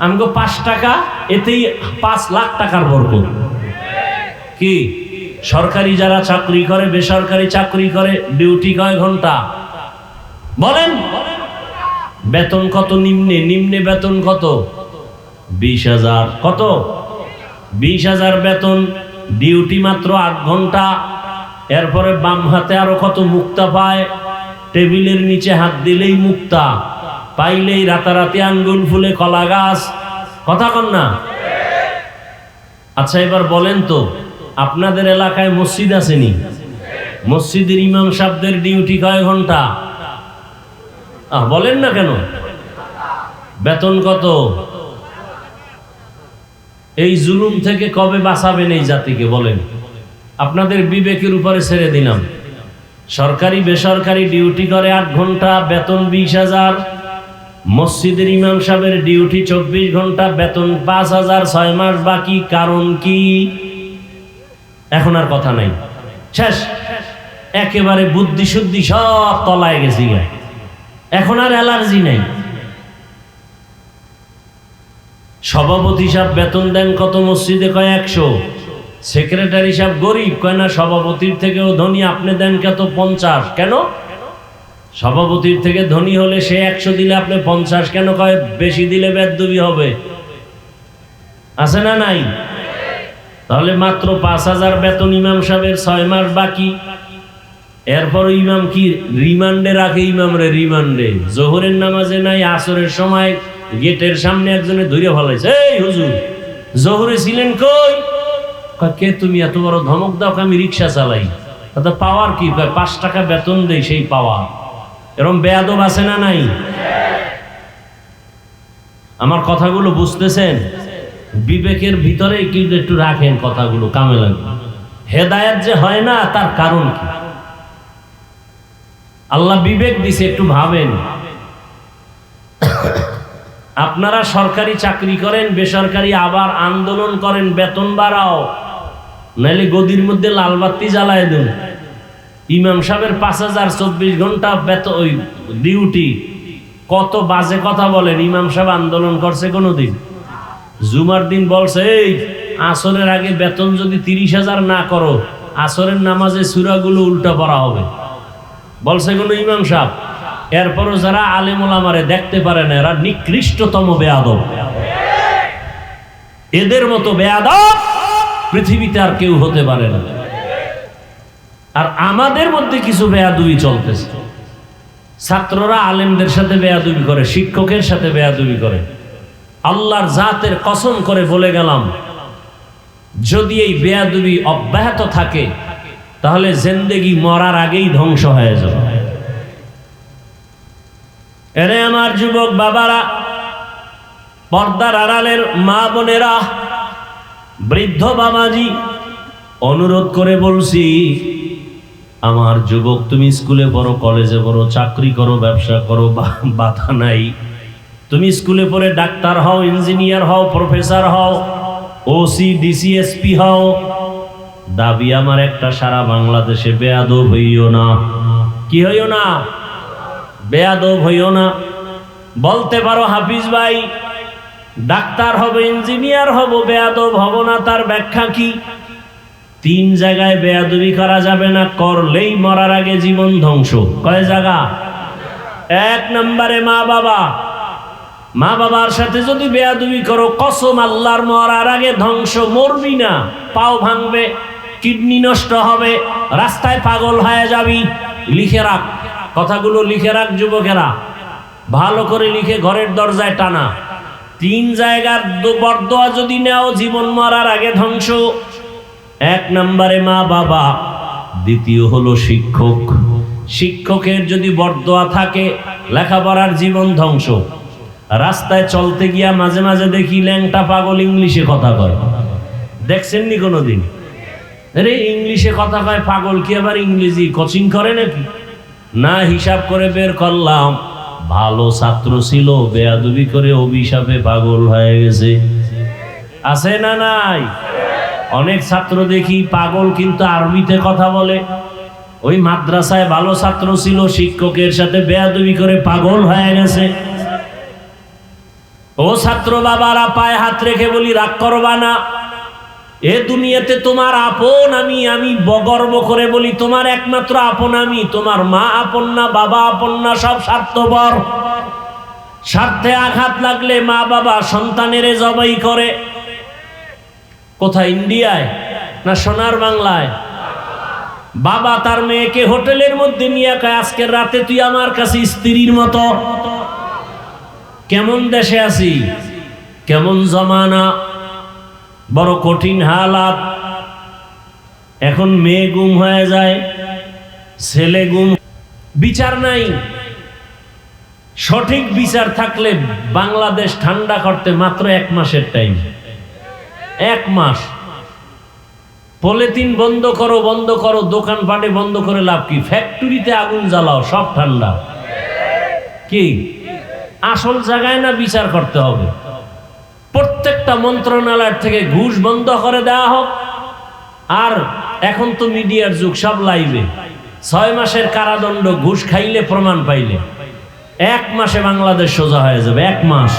আমাকে 5 টাকা, এতেই 5 লাখ টাকার বরকত। কি সরকারি যারা চাকরি করে, বেসরকারি চাকরি করে, ডিউটি কয় ঘন্টা বলেন? বেতন কত? নিম্নে বেতন কত? 20,000। কত? 20,000 বেতন, ডিউটি মাত্র 8 ঘন্টা। এরপরে বাম হাতে আরো কত মুক্তা পায়, টেবিলের নিচে হাত দিলেই মুক্তা, পাইলেই রাতারাতি আঙ্গুল ফুলে কলা গাছ। কথা কন না? আচ্ছা এবার বলেন তো, আপনাদের এলাকায় মসজিদ আসেনি? মসজিদের ইমাম সাহেবদের ডিউটি কয় ঘন্টা? বলেন না কেন? বেতন কত? এই জুলুম থেকে কবে বাঁচাবেন এই জাতিকে বলেন? আপনাদের বিবেকের উপরে ছেড়ে দিলাম। সরকারি বেসরকারি ডিউটি করে 8 ঘন্টা, বেতন 20,000। মসজিদের ইমাম সাহেবের ডিউটি 24 ঘন্টা, বেতন 5,000, 6 মাস বাকি। কারণ কি? এখন আর কথা নাই, শেষ। একেবারে বুদ্ধি শুদ্ধি সব তলায় গেছি, এখন আর অ্যালার্জি নাই। সভাপতি সাহেব বেতন দেন কত মসজিদে? কয় 100। সেক্রেটারি সাহেব গরিব, কয় না সভাপতির থেকেও ধনী, আপনি দেন কত? 50। কেন? সভাপতির থেকে ধনী হলে সে 100 দিলে আপনি 50 কেন? কয় বেশি দিলে বেদবি হবে। আছে না নাই? তাহলে মাত্র 5,000 বেতন ইমাম সাহেবের, 6 মাস বাকি। এরপর ইমাম কি রিমান্ডে রাখে? ইমামরে রিমান্ডে, জোহরের নামাজে নাই, আসরের সময় গেটের সামনে একজনে ধরে ফেলাইছে, এই হুজুর জোহরে ছিলেন কই? কে তুমি? এত বড় ধমক দাও? আমি রিক্সা চালাই। তাতে পাওয়ার কি? 5 টাকা বেতন দেই, সেই পাওয়া। এরকম বেয়াদব আছে না নাই? আমার কথাগুলো বুঝতেছেন? বিবেকের ভিতরে কি একটু রাখেন, কথাগুলো কামে লাগবে। হেদায়েত যে হয় না তার কারণ কি? আল্লাহ বিবেক দিছে, একটু ভাবেন। আপনারা সরকারি চাকরি করেন, বেসরকারি আবার আন্দোলন করেন বেতন বাড়াও, নাইলে গদির মধ্যে লাল বাতি জ্বালায় দেন। ইমাম সাহেবের 5,000, 24 ঘন্টা বেতন, ওই ডিউটি। কত বাজে কথা বলেন। ইমাম সাহেব আন্দোলন করছে কোনোদিন? জুমার দিন বলছে, এই আসরের আগে বেতন যদি 30,000 না করো, আসরের নামাজে সূরাগুলো উল্টা পড়া হবে, বলছে কোনো ইমাম সাহেব? এরপরও যারা আলেম ওলামারে দেখতে পারে না, এরা নিকৃষ্টতম বেয়াদব। এদের মতো বেয়াদব পৃথিবীতে আর কেউ হতে পারে না। আর আমাদের মধ্যে কিছু বেয়াদবি চলতেছে। ছাত্ররা আলেমদের সাথে বেয়াদবি করে, শিক্ষকের সাথে বেয়াদবি করে। আল্লাহর জাতের কসম করে বলে গেলাম, যদি এই বেয়াদবি অব্যাহত থাকে তাহলে জিন্দেগি মরার আগেই ধ্বংস হয়ে যাবে। এরে আমার যুবক বাবারা, পর্দার আড়ালের মা বোনেরা, বৃদ্ধ বাবাজি, অনুরোধ করে বলছি, আমার যুবক তুমি স্কুলে পড়ো, কলেজে পড়ো, চাকরি করো, ব্যবসা করো, বাধা নাই। তুমি স্কুলে পড়ে ডাক্তার হও, ইঞ্জিনিয়ার হও, প্রফেসর হও, ওসি, ডিসি, এসপি হও, দাবি আমার একটা, সারা বাংলাদেশে বেয়াদব হইও না। কি হইও না? বেয়াদব হইও না। বলতে পারো হাফিজ ভাই ডাক্তার হবে, ইঞ্জিনিয়ার হব, বেয়াদব হব না, তার ব্যাখ্যা কি? 3 জায়গায় বেয়াদবি করা যাবে না, করলেই মরার আগে জীবন ধ্বংস। কয় জায়গা? 1 নম্বরে মা বাবা। মা বাবার সাথে যদি বেয়াদবি করো, কসম আল্লাহর, মরার আগে ধ্বংস, মরবি না, পাও ভাঙবে, কিডনি নষ্ট হবে, রাস্তায় পাগল হয়ে যাবি। লিখে রাখ, কথাগুলো লিখে রাখ যুবকেরা, ভালো করে লিখে ঘরের দরজায় টানা। 3 জায়গার বরদোয়া যদি নেও, জীবন মরার আগে ধ্বংস। 1 নম্বরে মা বাবা, দ্বিতীয় হলো শিক্ষক। শিক্ষকের যদি বরদোয়া থাকে, লেখাপড়ার জীবন ধ্বংস। রাস্তায় চলতে গিয়া মাঝে মাঝে দেখি ল্যাংটা পাগল ইংলিশে কথা কয়, দেখছেননি কোনোদিন? আরে ইংলিশে কথা কয় পাগল, কি আবার ইংরেজি কোচিং করে নাকি? না, হিসাব করে বের করলাম, ভালো ছাত্র ছিল, বেয়াদবি করে অভিশাপে পাগল হয়ে গেছে। আছে না নাই? অনেক ছাত্র দেখি পাগল, কিন্তু আরবিতে কথা বলে। ওই মাদ্রাসায় ভালো ছাত্র ছিল, শিক্ষকের সাথে বেয়াদবি করে পাগল হয়ে গেছে। ও ছাত্র বাবারা, পায়ে হাত রেখে বলি, রাগ করবা না। এ দুনিয়াতে তোমার আপন আমি, আমি গর্ব করে বলি তোমার একমাত্র আপন আমি। তোমার মা আপন না, বাবা আপন না, সব স্বার্থপর। স্বার্থে আঘাত লাগলে মা বাবা সন্তানের জবাই করে। কোথায়, ইন্ডিয়ায় না সোনার বাংলায়? বাবা তার মেয়েকে হোটেলের মধ্যে নিয়ে কয়, আজকের রাতে তুই আমার কাছে স্ত্রীর মতো। কেমন দেশে আছি, কেমন জমানা, বড় কঠিন হালাত। এখন মেয়ে গুম হয়ে যায়, ছেলে গুম, বিচার নাই। সঠিক বিচার থাকলে বাংলাদেশ ঠান্ডা করতে মাত্র 1 মাসের টাইম। 1 মাস। পলিথিন বন্ধ করো, বন্ধ করো, দোকানপাটে বন্ধ করে লাভ কি? ফ্যাক্টরিতে আগুন জ্বালাও, সব ঠান্ডা। কি আসল জায়গায় না বিচার করতে হবে? প্রত্যেকটা মন্ত্রণালয় থেকে ঘুষ বন্ধ করে দেওয়া হোক। আর এখন তো মিডিয়ার যুগ, সব লাইভে। 6 মাসের কারাদণ্ড ঘুষ খাইলে, প্রমাণ পাইলে 1 মাসে বাংলাদেশ সোজা হয়ে যাবে। 1 মাস।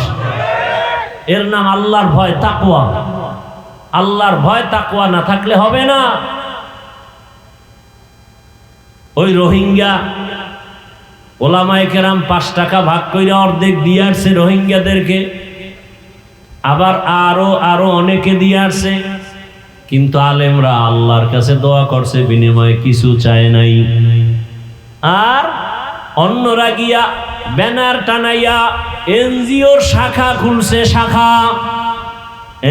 এর নাম আল্লাহর ভয়, তাকওয়া। আল্লাহর ভয়, তাকওয়া না থাকলে হবে না। ওই রোহিঙ্গা ওলামায়ে কেরাম 5 টাকা ভাগ করে অর্ধেক দিয়ে আসছে রোহিঙ্গাদেরকে, আবার আরো অনেকে দিয়ে আসছে। কিন্তু আলেমরা আল্লাহর কাছে দোয়া করছে, বিনিময়ে কিছু চায় নাই। আর অন্যরা গিয়া ব্যানার টানাইয়া এনজিওর শাখা খুলছে, শাখা।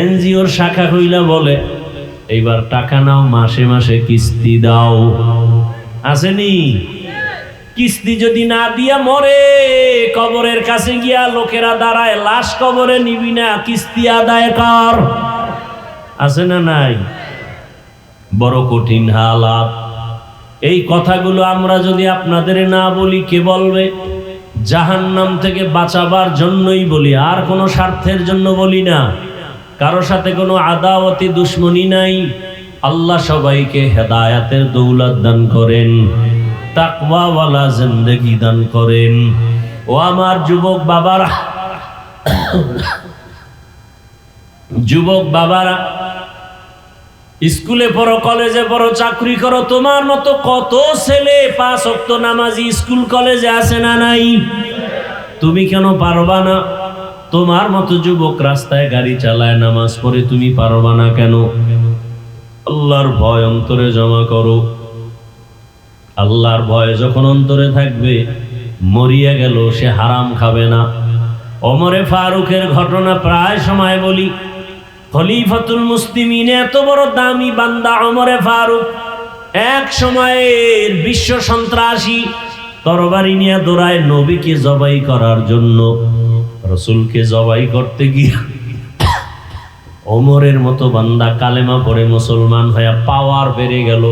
এনজিওর শাখা খুইলা বলে, এইবার টাকা নাও, মাসে মাসে কিস্তি দাও। আসেনি? কিস্তি যদি না দিয়া মরে, কবরের কাছে গিয়া লোকেরা দাঁড়ায়, লাশ কবরে নিবি না, কিস্তি আদায় কর। আছে না নাই? বড় কঠিন হালাত। এই কথাগুলো আমরা যদি আপনাদের না বলি, কে বলবে? জাহান্নাম থেকে বাঁচাবার জন্যই বলি, আর কোনো স্বার্থের জন্য বলি না। কারো সাথে কোনো আদাওয়াতি দুশ্মনী নাই। আল্লাহ সবাইকে হেদায়াতের দৌলত দান করেন, তাকওয়াওয়ালা জিন্দেগি দান করেন। ও আমার যুবক বাবারা, যুবক বাবারা, স্কুলে পড়ো, কলেজে পড়ো, চাকরি করো, তোমার মতো কত ছেলে 5 ওয়াক্ত নামাজি স্কুল কলেজে আছে না নাই? তুমি কেন পারবা না? তোমার মতো যুবক রাস্তায় গাড়ি চালায়, নামাজ পড়ে, তুমি পারবা না কেন? আল্লাহর ভয় অন্তরে জমা করো। আল্লাহর ভয় যখন অন্তরে থাকবে, মরিয়া গেল সে হারাম খাবে না। ওমরে ফারুকের ঘটনা প্রায় সময় বলি। খলিফাতুল মুসলিমিন, এত বড় দামি বান্দা ওমরে ফারুক, এক সময়ের বিশ্ব সন্ত্রাসী, তরবারি নিয়ে দৌড়ায় নবীকে জবাই করার জন্য। রসুলকে জবাই করতে গিয়ে ওমরের মতো বান্দা কালেমা পড়ে মুসলমান হয়ে পাওয়ার বেড়ে গেল।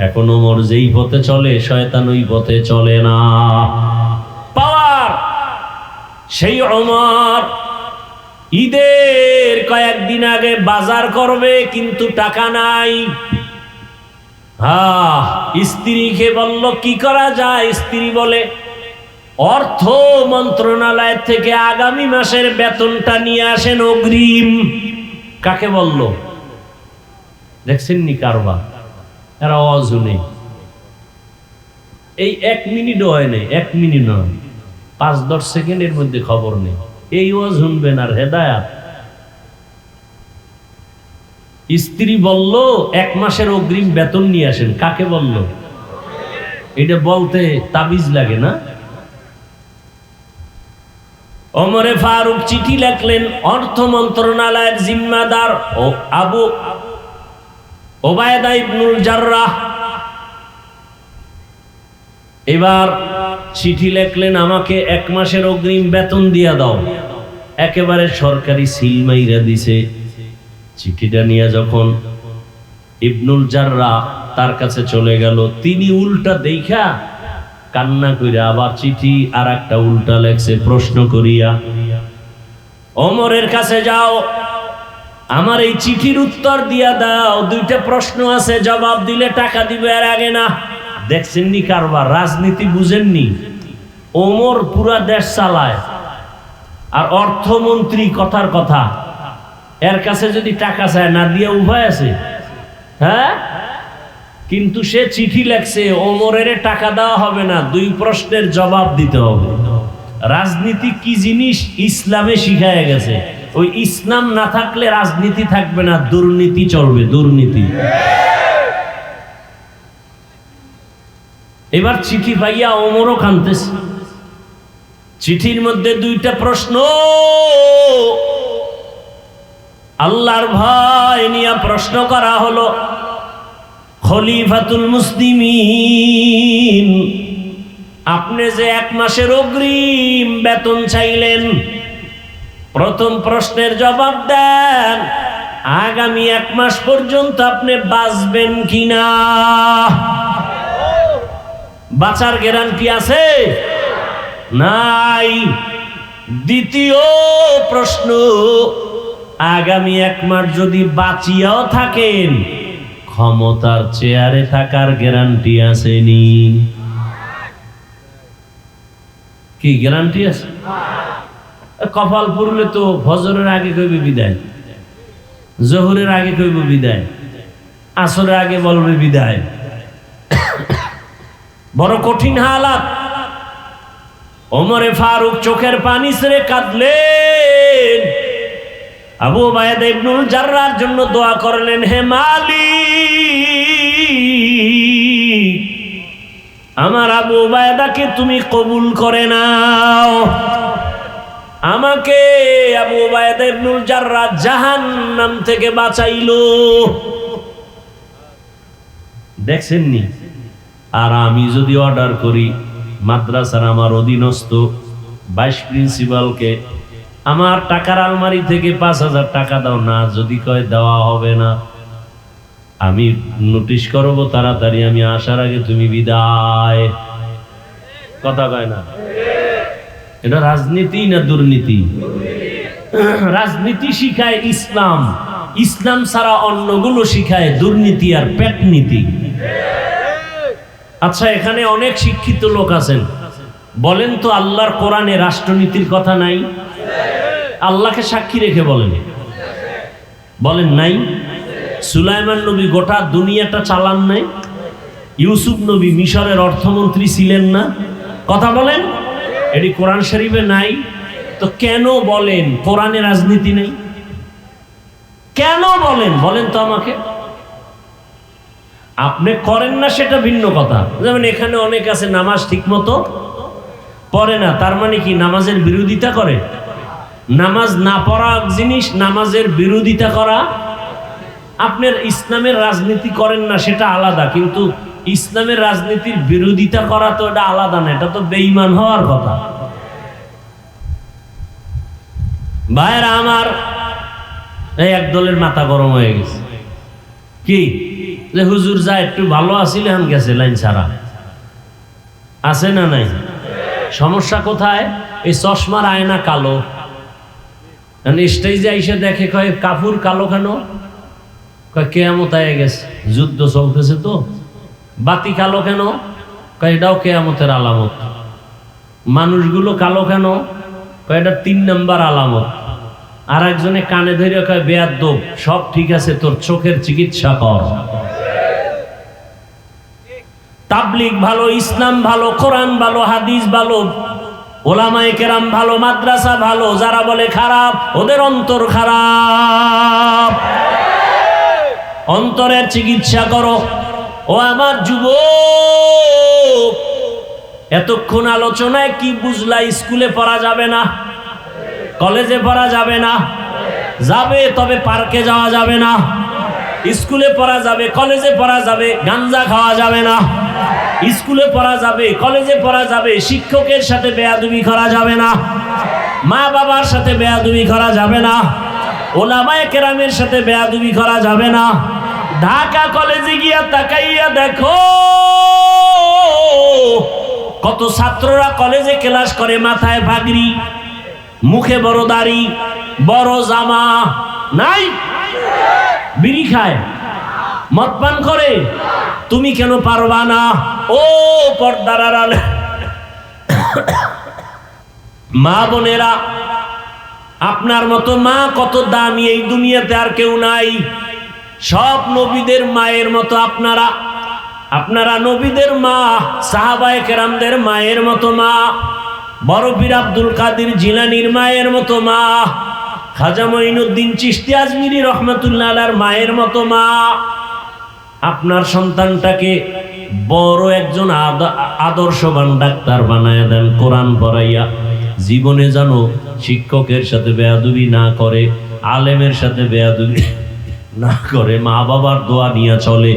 এখন ওমর যেই পথে চলে, শয়তান ওই পথে চলে না। পাওয়ার। সেই ওমর ঈদের কয়েকদিন আগে বাজার করবে, কিন্তু টাকা নাই। স্ত্রীকে বলল কি করা যায়? স্ত্রী বলে, অর্থ মন্ত্রণালয় থেকে আগামী মাসের বেতনটা নিয়ে আসেন অগ্রিম। কাকে বলল? দেখছেন নি কারবার? এরা অজনে এই 1 মিনিটও হয় নাই, 1 মিনিট নয়, 5-10 সেকেন্ডের মধ্যে খবর নেই। এই ওয়াজ শুনবেন আর হেদায়াত। স্ত্রী বলল 1 মাসের অগ্রিম বেতন নিয়ে আসেন, কাকে বলল? এটা বলতে তাবিজ লাগে না? ওমরে ফারুক চিঠি লিখলেন অর্থ মন্ত্রণালয়ের জিম্মাদার ও আবু ওবায়দা ইবনুল জাররাহ। এবার চিঠি লিখলেন আমাকে 1 মাসের অগ্রিম বেতন দিয়া দাও। একেবারে সরকারি সিল মাইরা দিছে। চিঠিটা নিয়ে যখন ইবনুল জাররাহ তার কাছে চলে গেল, তিনি উল্টা দেখা কান্না কইরা আবার চিঠি আর একটা উল্টা লেখছে প্রশ্ন করিয়া, ওমরের কাছে যাও, আমার এই চিঠির উত্তর দিয়া দাও, 2টা প্রশ্ন আছে, জবাব দিলে টাকা দিবে, আর আগে না। দেখছেননি কারবার, রাজনীতি বুঝেননি? ওমর পুরা দেশ চালায়, আর অর্থমন্ত্রী কথার কথা, এর কাছে যদি টাকা চায় না দিয়ে উভয় আছে। হ্যাঁ, কিন্তু সে চিঠি লেখছে ওমরের টাকা দেওয়া হবে না, 2 প্রশ্নের জবাব দিতে হবে। রাজনীতি কি জিনিস ইসলামে শিখায় গেছে। ওই ইসলাম না থাকলে রাজনীতি থাকবে না, দুর্নীতি চলবে, দুর্নীতি। এবার চিঠি পাইয়া ওমরও কাঁদতেছে। চিঠির মধ্যে 2টা প্রশ্ন, আল্লাহর ভয় নিয়ে প্রশ্ন করা হলো। খলিফাতুল মুসলিমিন, আপনি যে 1 মাসের অগ্রিম বেতন চাইলেন, প্রথম প্রশ্নের জবাব দেন, আগামী 1 মাস পর্যন্ত আপনি বাঁচবেন কিনা? বাঁচার গ্যারান্টি আছে? নাই। দ্বিতীয় প্রশ্ন, আগামী 1 মাস যদি বাঁচিয়াও থাকেন, ক্ষমতার চেয়ারে থাকার গ্যারান্টি আসেনি? কি গ্যারান্টি আছে? কপাল পুরলে তো ফজরের আগে কইবে বিদায়, জোহরের আগে কইবে বিদায়, আসরের আগে বলবে বিদায়। বড় কঠিন হালাত। ওমরে ফারুক চোখের পানি ছেড়ে কাঁদলেন। আবু ওবায়দা ইবনুল জাররাহর জন্য দোয়া করলেন, হে মালিক, আমার আবু ওবায়দাকে তুমি কবুল করে নাও, আমাকে আবু ওবায়দা ইবনুল জাররাহ জাহান্নাম থেকে বাঁচাইলো। দেখছেননি? আর আমি যদি অর্ডার করি মাদ্রাসার আমার অধীনস্থ ভাইস প্রিন্সিপালকে, আমার টাকার আলমারি থেকে 5000 টাকা দাও, না যদি কয় দেওয়া হবে না, আমি নোটিশ করবো তাড়াতাড়ি, আমি আসার আগে তুমি বিদায়। কথা কয় না? এটা রাজনীতি না দুর্নীতি? রাজনীতি শিখায় ইসলাম, ইসলাম ছাড়া অন্যগুলো শিখায় দুর্নীতি আর পেটনীতি। আচ্ছা, এখানে অনেক শিক্ষিত লোক আছেন, বলেন তো আল্লাহর কোরআনে রাষ্ট্রনীতির কথা নাই? আল্লাহকে সাক্ষী রেখে বলেন, বলেন নাই? সুলাইমান নবী গোটা দুনিয়াটা চালান নাই? ইউসুফ নবী মিশরের অর্থমন্ত্রী ছিলেন না? কথা বলেন, এটি কোরআন শরীফে নাই? তো কেন বলেন কোরআনে রাজনীতি নেই? কেন বলেন, বলেন তো আমাকে। আপনি করেন না সেটা ভিন্ন কথা। যেমন এখানে অনেক আছে নামাজ ঠিক মতো পড়ে না, তার মানে কি নামাজের বিরোধিতা করে? নামাজ না পড়া জিনিস, নামাজের বিরোধিতা করা। আপনার ইসলামের রাজনীতি করেন না সেটা আলাদা, কিন্তু ইসলামের রাজনীতির বিরোধিতা করা তো এটা আলাদা না, এটা তো বেঈমান হওয়ার কথা। ভাইরা আমার, এই একদলের মাথা গরম হয়ে গেছে। কি যে হুজুর যা একটু ভালো আছিল, এখন গেছে লাইন ছাড়া। আছে না নাই? সমস্যা কোথায়? এই চশমার আয়না কালো, স্টেজে আইসে দেখে কয় কাপুর কালো কেন? কয় কেয়ামত আয়ে গেছে, যুদ্ধ চলতেছে তো। বাতি কালো কেন? কয় এটাও কেয়ামতের আলামত। মানুষগুলো কালো কেন? কয় এটা 3 নম্বর আলামত। আর একজনে কানে ধরে কয় বেয়াদ্দব, সব ঠিক আছে, তোর চোখের চিকিৎসা কর। তাবলিগ ভালো, ইসলাম ভালো, কোরআন ভালো, হাদিস ভালো, ওলামায়ে কেরাম ভালো, মাদ্রাসা ভালো, যারা বলে খারাপ ওদের অন্তর খারাপ। অন্তরের চিকিৎসা করো। ও আমার যুবক, এতক্ষণ আলোচনায় কি বুঝলা? স্কুলে পড়া যাবে না, কলেজে পড়া যাবে না, যাবে তবে পার্কে যাওয়া যাবে না। স্কুলে পড়া যাবে, কলেজে পড়া যাবে, গাঞ্জা খাওয়া যাবে না। স্কুলে পড়া যাবে, কলেজে পড়া যাবে, শিক্ষকের সাথে বেয়াদবি করা যাবে না, মা বাবার সাথে বেয়াদবি করা যাবে না, ওলামায়ে কেরামের সাথে বেয়াদবি করা যাবে না। ঢাকা কলেজে গিয়া তাকাইয়া দেখো কত ছাত্ররা কলেজে ক্লাস করে, মাথায় পাগড়ি, মুখে বড় দাড়ি, বড় জামা, নাই বিড়ি খায়, মদ পান করে। তুমি কেন পারবা না? ও পর্দার আড়ালে মা বোনেরা, আপনার মতো মা কত দামি এই দুনিয়াতে আর কেউ নাই। সব নবীদের মায়ের মতো আপনারা, আপনারা নবীদের মা, সাহাবায়ে কেরামদের মায়ের মতো মা, বড় পীর আব্দুল কাদের জিলানীর মায়ের মতো মা, খাজা মঈনুদ্দিন চিশতি আজমিরি রহমাতুল্লাহ আলাইহির মায়ের মতো মা। আপনার সন্তানটাকে বড় একজন আদর্শবান ডাক্তার বানায় দেন, কোরআন পড়াইয়া। জীবনে যেন শিক্ষকের সাথে বেয়াদবি না করে, আলেমের সাথে বেয়াদবি না করে, মা বাবার দোয়া নিয়ে চলে।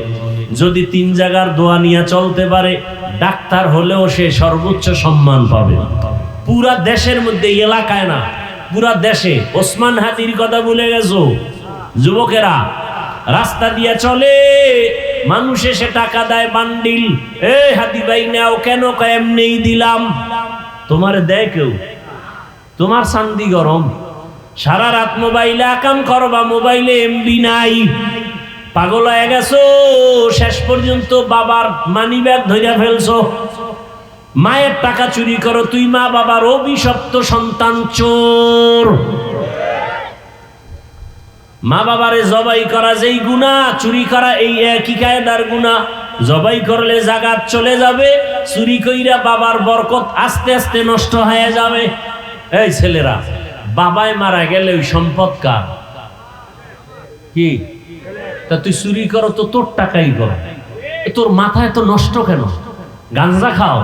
যদি 3 জায়গার দোয়া নিয়ে চলতে পারে, ডাক্তার হলেও সে সর্বোচ্চ সম্মান পাবে। পুরা দেশের মধ্যে, এলাকায় না, পুরা দেশে। ওসমান হাদির কথা ভুলে গেছো? যুবকেরা রাস্তা দিয়ে চলে, মানুষ এসে টাকা দেয় বান্ডিল, এ হাদি ভাই নাও, কেন? এমনি দিলাম। তোমার দেয় কেউ? তোমার চান্দি গরম, সারা রাত মোবাইলে আকাম করবা, মোবাইলে এমবি নাই, পাগল হয়ে গেছো। শেষ পর্যন্ত বাবার মানি ব্যাগ ধইরা ফেলছো, মায়ের টাকা চুরি করো। তুই মা বাবার অভিশপ্ত সন্তান, চোর। মা বাবারে জবাই করা যেই গুনাহ, চুরি করা এই একই কায়দার গুনাহ। জবাই করলে জাগাত চলে যাবে, চুরি কইরা বাবার বরকত আস্তে আস্তে নষ্ট হয়ে যাবে। এই ছেলেরা, বাবায় মারা গেলে ওই সম্পদ কার? কি তা তুই চুরি করো তো তোর টাকাই করো, তোর মাথায় তো নষ্ট কেন? গাঁজা খাও,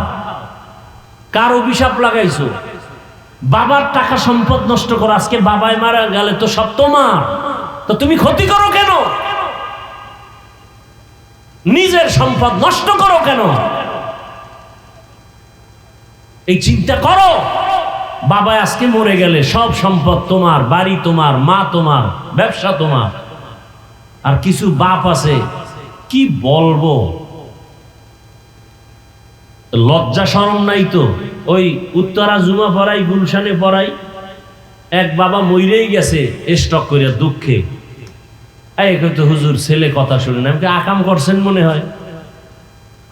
কার অভিশাপ লাগাইছো? বাবার টাকা সম্পদ নষ্ট করো। আজকে বাবায় মারা গেলে তো সব তোমার, তো তুমি ক্ষতি করো কেন? নিজের সম্পদ নষ্ট করো কেন? এই চিন্তা করো। বাবা আজকে মরে গেলে সব সম্পদ তোমার, বাড়ি তোমার, মা তোমার, ব্যবসা তোমার। আর কিছু বাপ আছে, কি বলবো, লজ্জা শরম নাই তো। ওই উত্তরা জুমা পড়াই, গুলশানে পড়াই, এক বাবা মইরেই গেছে স্টক করে দুঃখে। এই তো হুজুর ছেলে কথা শুনে না, আমাকে আকাম করছেন মনে হয়।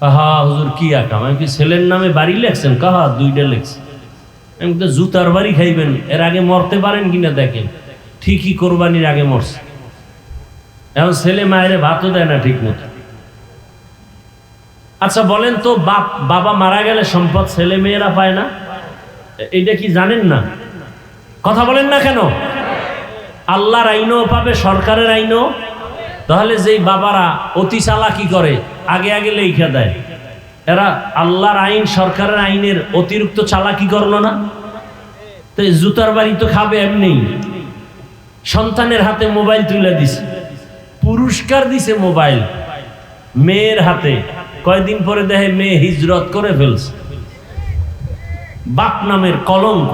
কাহা হুজুর কি আকাম? আমি কি ছেলের নামে বাড়ি লেখছেন? কাহা 2টা লেখছে। আমি তো জুতার বাড়ি খাইবেন, এর আগে মরতে পারেন কিনা দেখেন। ঠিকই কোরবানির আগে মরছে। এখন ছেলে মায়ের ভাতও দেয় না ঠিক মতো। আচ্ছা বলেন তো, বাবা মারা গেলে সম্পদ ছেলে মেয়েরা পায় না? এইটা কি জানেন না? কথা বলেন না কেন? আল্লাহর আইনও পাবে, সরকারের আইনও। তাহলে যেই বাবারা অতি চালাকি করে, আগে আগে লেখা দেয়, এরা আল্লাহর আইন, সরকারের আইনের অতিরিক্ত চালাকি করলো না? তো জুতার বাড়ি তো খাবে এমনি। সন্তানের হাতে মোবাইল তুলে দিছে, পুরস্কার দিছে মোবাইল মেয়ের হাতে। কয়দিন পরে দেখে মেয়ে হিজরত করে ফেলছে। বাপ নামের কলঙ্ক।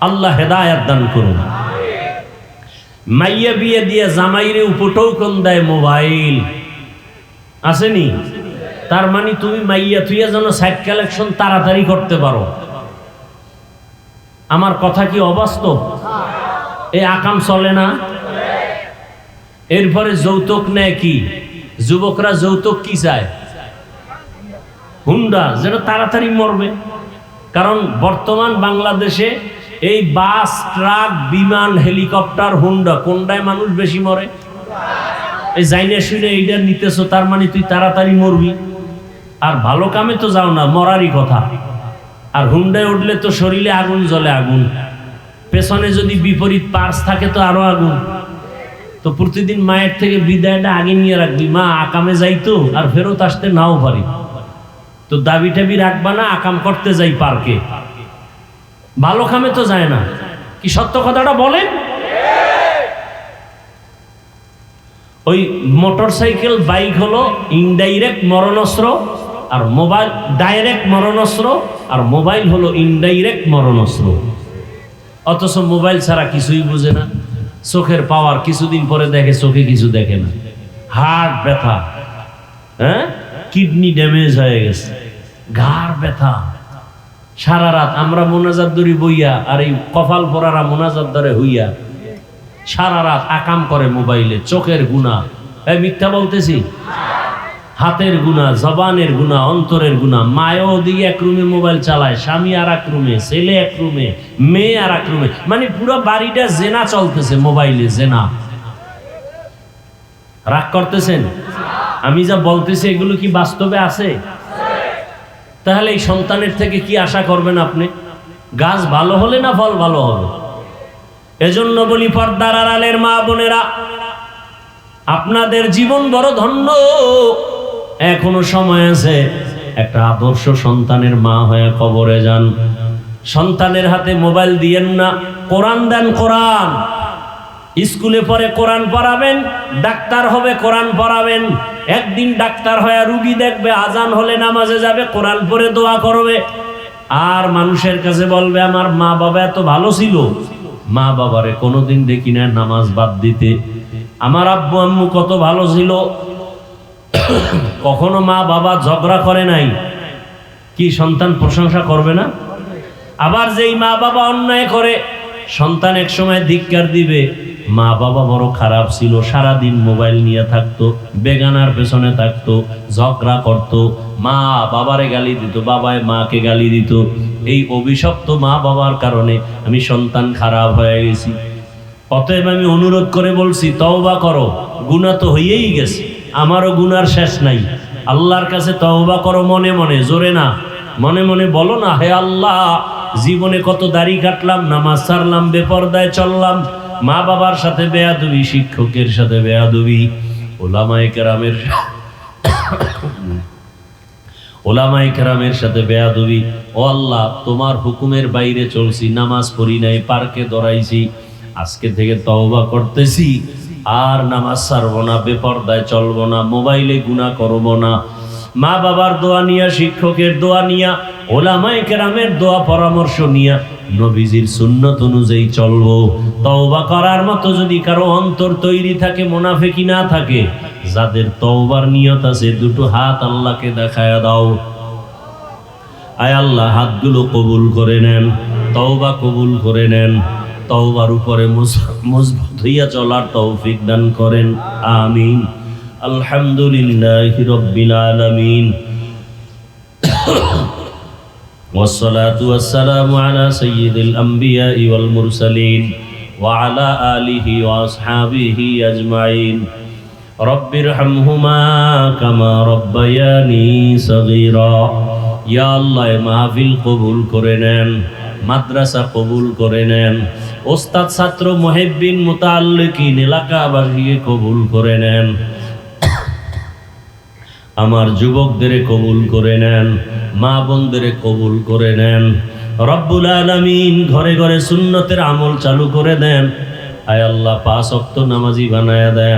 আল্লাহ হেদায়েত দান করুন। মাইয়া বিয়ে দিয়ে জামাইরে উপটৌকন দেয় মোবাইল, আসেনি? তার মানে তুমি মাইয়া তুইয়া যেন সাইট কালেকশন তাড়াতাড়ি করতে পারো। আমার কথা কি অবাস্তব? এই আকাম চলে না? এরপরে যৌতুক নেয় কি? যুবকরা যৌতুক কি চায়? হুন্ডা, যেন তাড়াতাড়ি মরবে। কারণ বর্তমান বাংলাদেশে এই বাস, ট্রাক, বিমান, হেলিকপ্টার, হুন্ডা, কোনটায় মানুষ বেশি মরে? এই জাইনে শুনে এইটা নিতেছো, তার মানে তুই তাড়াতাড়ি মরবি। আর ভালো কামে তো যাও না, মরারই কথা। আর হুন্ডায় উঠলে তো শরীরে আগুন জ্বলে, আগুন। পেছনে যদি বিপরীত পার্স থাকে তো আরো আগুন। তো প্রতিদিন মায়ের থেকে বিদায়টা আগে নিয়ে রাখবি, মা আকামে যাইতো আর ফেরত আসতে নাও পারি, তো দাবি টাবি রাখবা না, আকাম করতে যাই পার্কে, ভালো কামে তো যায় না। কি সত্য কথাটা বলেন? ওই মোটরসাইকেল বাইক হলো ইনডাইরেক্ট মরণাস্ত্র, আর মোবাইল ডাইরেক্ট মরণাস্ত্র, আর মোবাইল হলো ইনডাইরেক্ট মরণাস্ত্র। অথচ মোবাইল ছাড়া কিছুই বুঝে না, চোখের পাওয়ার কিছুদিন পরে দেখে চোখে কিছু দেখে না, হার্ট ব্যথা, হ্যাঁ, কিডনি ড্যামেজ হয়ে গেছে, ঘাড় ব্যথা। সারা রাত আমরা মোনাজাত ধরি বইয়া, আর এই কপাল পরারা মোনাজাত ধরে হইয়া সারা রাত আকাম করে মোবাইলে। চোখের গুনাহ, এই মিথ্যা বলতেছি, হাতের গুনাহ, জবানের গুনাহ, অন্তরের গুনাহ। মায়ও দিয়ে এক রুমে মোবাইল চালায়, স্বামী আর এক রুমে, ছেলে এক রুমে, মেয়ে আর এক রুমে, মানে পুরো বাড়িটা জেনা চলতেছে মোবাইলে, জেনা। রাগ করতেছেন? আমি যা বলতেছি এগুলো কি বাস্তবে আছে? তাহলে এই সন্তানের থেকে কি আশা করবেন আপনি? গাছ ভালো হলে না ফল ভালো হবে? এজন্য বলি পর্দার আড়ালের মা বোনেরা, আপনাদের জীবন বড় ধন্য, এখনো সময় আছে। একটা আদর্শ সন্তানের মা হয়ে কবরে যান। সন্তানের হাতে মোবাইল দিয়েন না, কোরআন দেন। কোরআন স্কুলে পড়ে কোরআন পড়াবেন, ডাক্তার হবে কোরআন পড়াবেন। একদিন ডাক্তার হয়ে রুগী দেখবে, আজান হলে নামাজে যাবে, কোরআন পড়ে দোয়া করবে। আর মানুষের কাছে বলবে আমার মা বাবা এত ভালো ছিল। মা বাবারে কোনোদিন দেখি না নামাজ বাদ দিতে। আমার আব্বু আম্মু কত ভালো ছিল, কখনো মা বাবা ঝগড়া করে নাই। কি সন্তান প্রশংসা করবে না? আবার যেই মা বাবা অন্যায় করে, সন্তান এক সময় ধিক্কার দিবে, মা বাবা বড় খারাপ ছিল, সারাদিন মোবাইল নিয়ে থাকতো, বেগানার পেছনে থাকতো, ঝগড়া করতো, মা বাবারে গালি দিত, বাবায় মাকে গালি দিত। এই অভিশপ্ত মা বাবার কারণে আমি সন্তান খারাপ হয়ে গেছি। অতএব আমি অনুরোধ করে বলছি, তওবা করো। গুনাহ তো হয়েই গেছে, আমারও গুনার শেষ নাই। আল্লাহর কাছে তওবা করো মনে মনে, জোরে না, মনে মনে বলো না, হে আল্লাহ, জীবনে কত দাড়ি কাটলাম, নামাজ ছাড়লাম, বেপরদায় চললাম, মা বাবার সাথে বেয়াদবি, শিক্ষকের সাথে বেয়াদবি, ওলামায়ে কেরামের সাথে বেয়াদবি। ও আল্লাহ, তোমার হুকুমের বাইরে চলছি, নামাজ পড়ি নাই, পার্কে দৌড়াইছি, আজকে থেকে তওবা করতেছি, আর নামাজ ছাড়বো না, বেপরদায় চলবো না, মোবাইলে গুনাহ করবো না। মা বাবার দোয়া নিয়া, শিক্ষকের দোয়া নিয়া, ওলামায়ে কেরামের দোয়া পরামর্শ নিয়া নবীজির সুন্নত অনুযায়ী চলবো। তওবা করার মতো যদি কারো অন্তর তৈরি থাকে, মুনাফিকি না থাকে, যাদের তওবার নিয়ত আছে, দুটো হাত আল্লাহকে দেখায়া দাও। আয় আল্লাহ, হাতগুলো কবুল করে নেন, তওবা কবুল করে নেন, তওবার উপরে মজবুত হইয়া চলার তৌফিক দান করেন, আমিন। আলহামদুলিল্লাহি রাব্বিল আলামিন, ওয়াসসালাতু ওয়াসসালামু আলা সাইয়্যিদিল আমবিয়াই ওয়াল মুরসালিন ওয়া আলা আলিহি ওয়া আসহাবিহি আজমাইন। রব্বিরহামহুমা কামা রব্বায়ানি সগীরা। ইয়া আল্লাহ, মাহফিল কবুল করে নেন, মাদ্রাসা কবুল করে নেন, ওস্তাদ ছাত্র মুহিব্বিন মুতাআল্লিকিন এলাকাবাসীকে কবুল করে নেন, আমার যুবকদের কবুল করে নেন, মা বোনদের কবুল করে নেন। রব্বুল আলামিন ঘরে ঘরে সুন্নতের আমল চালু করে দেন। আয় আল্লাহ, 5 ওয়াক্ত নামাজি বানায়া দেন।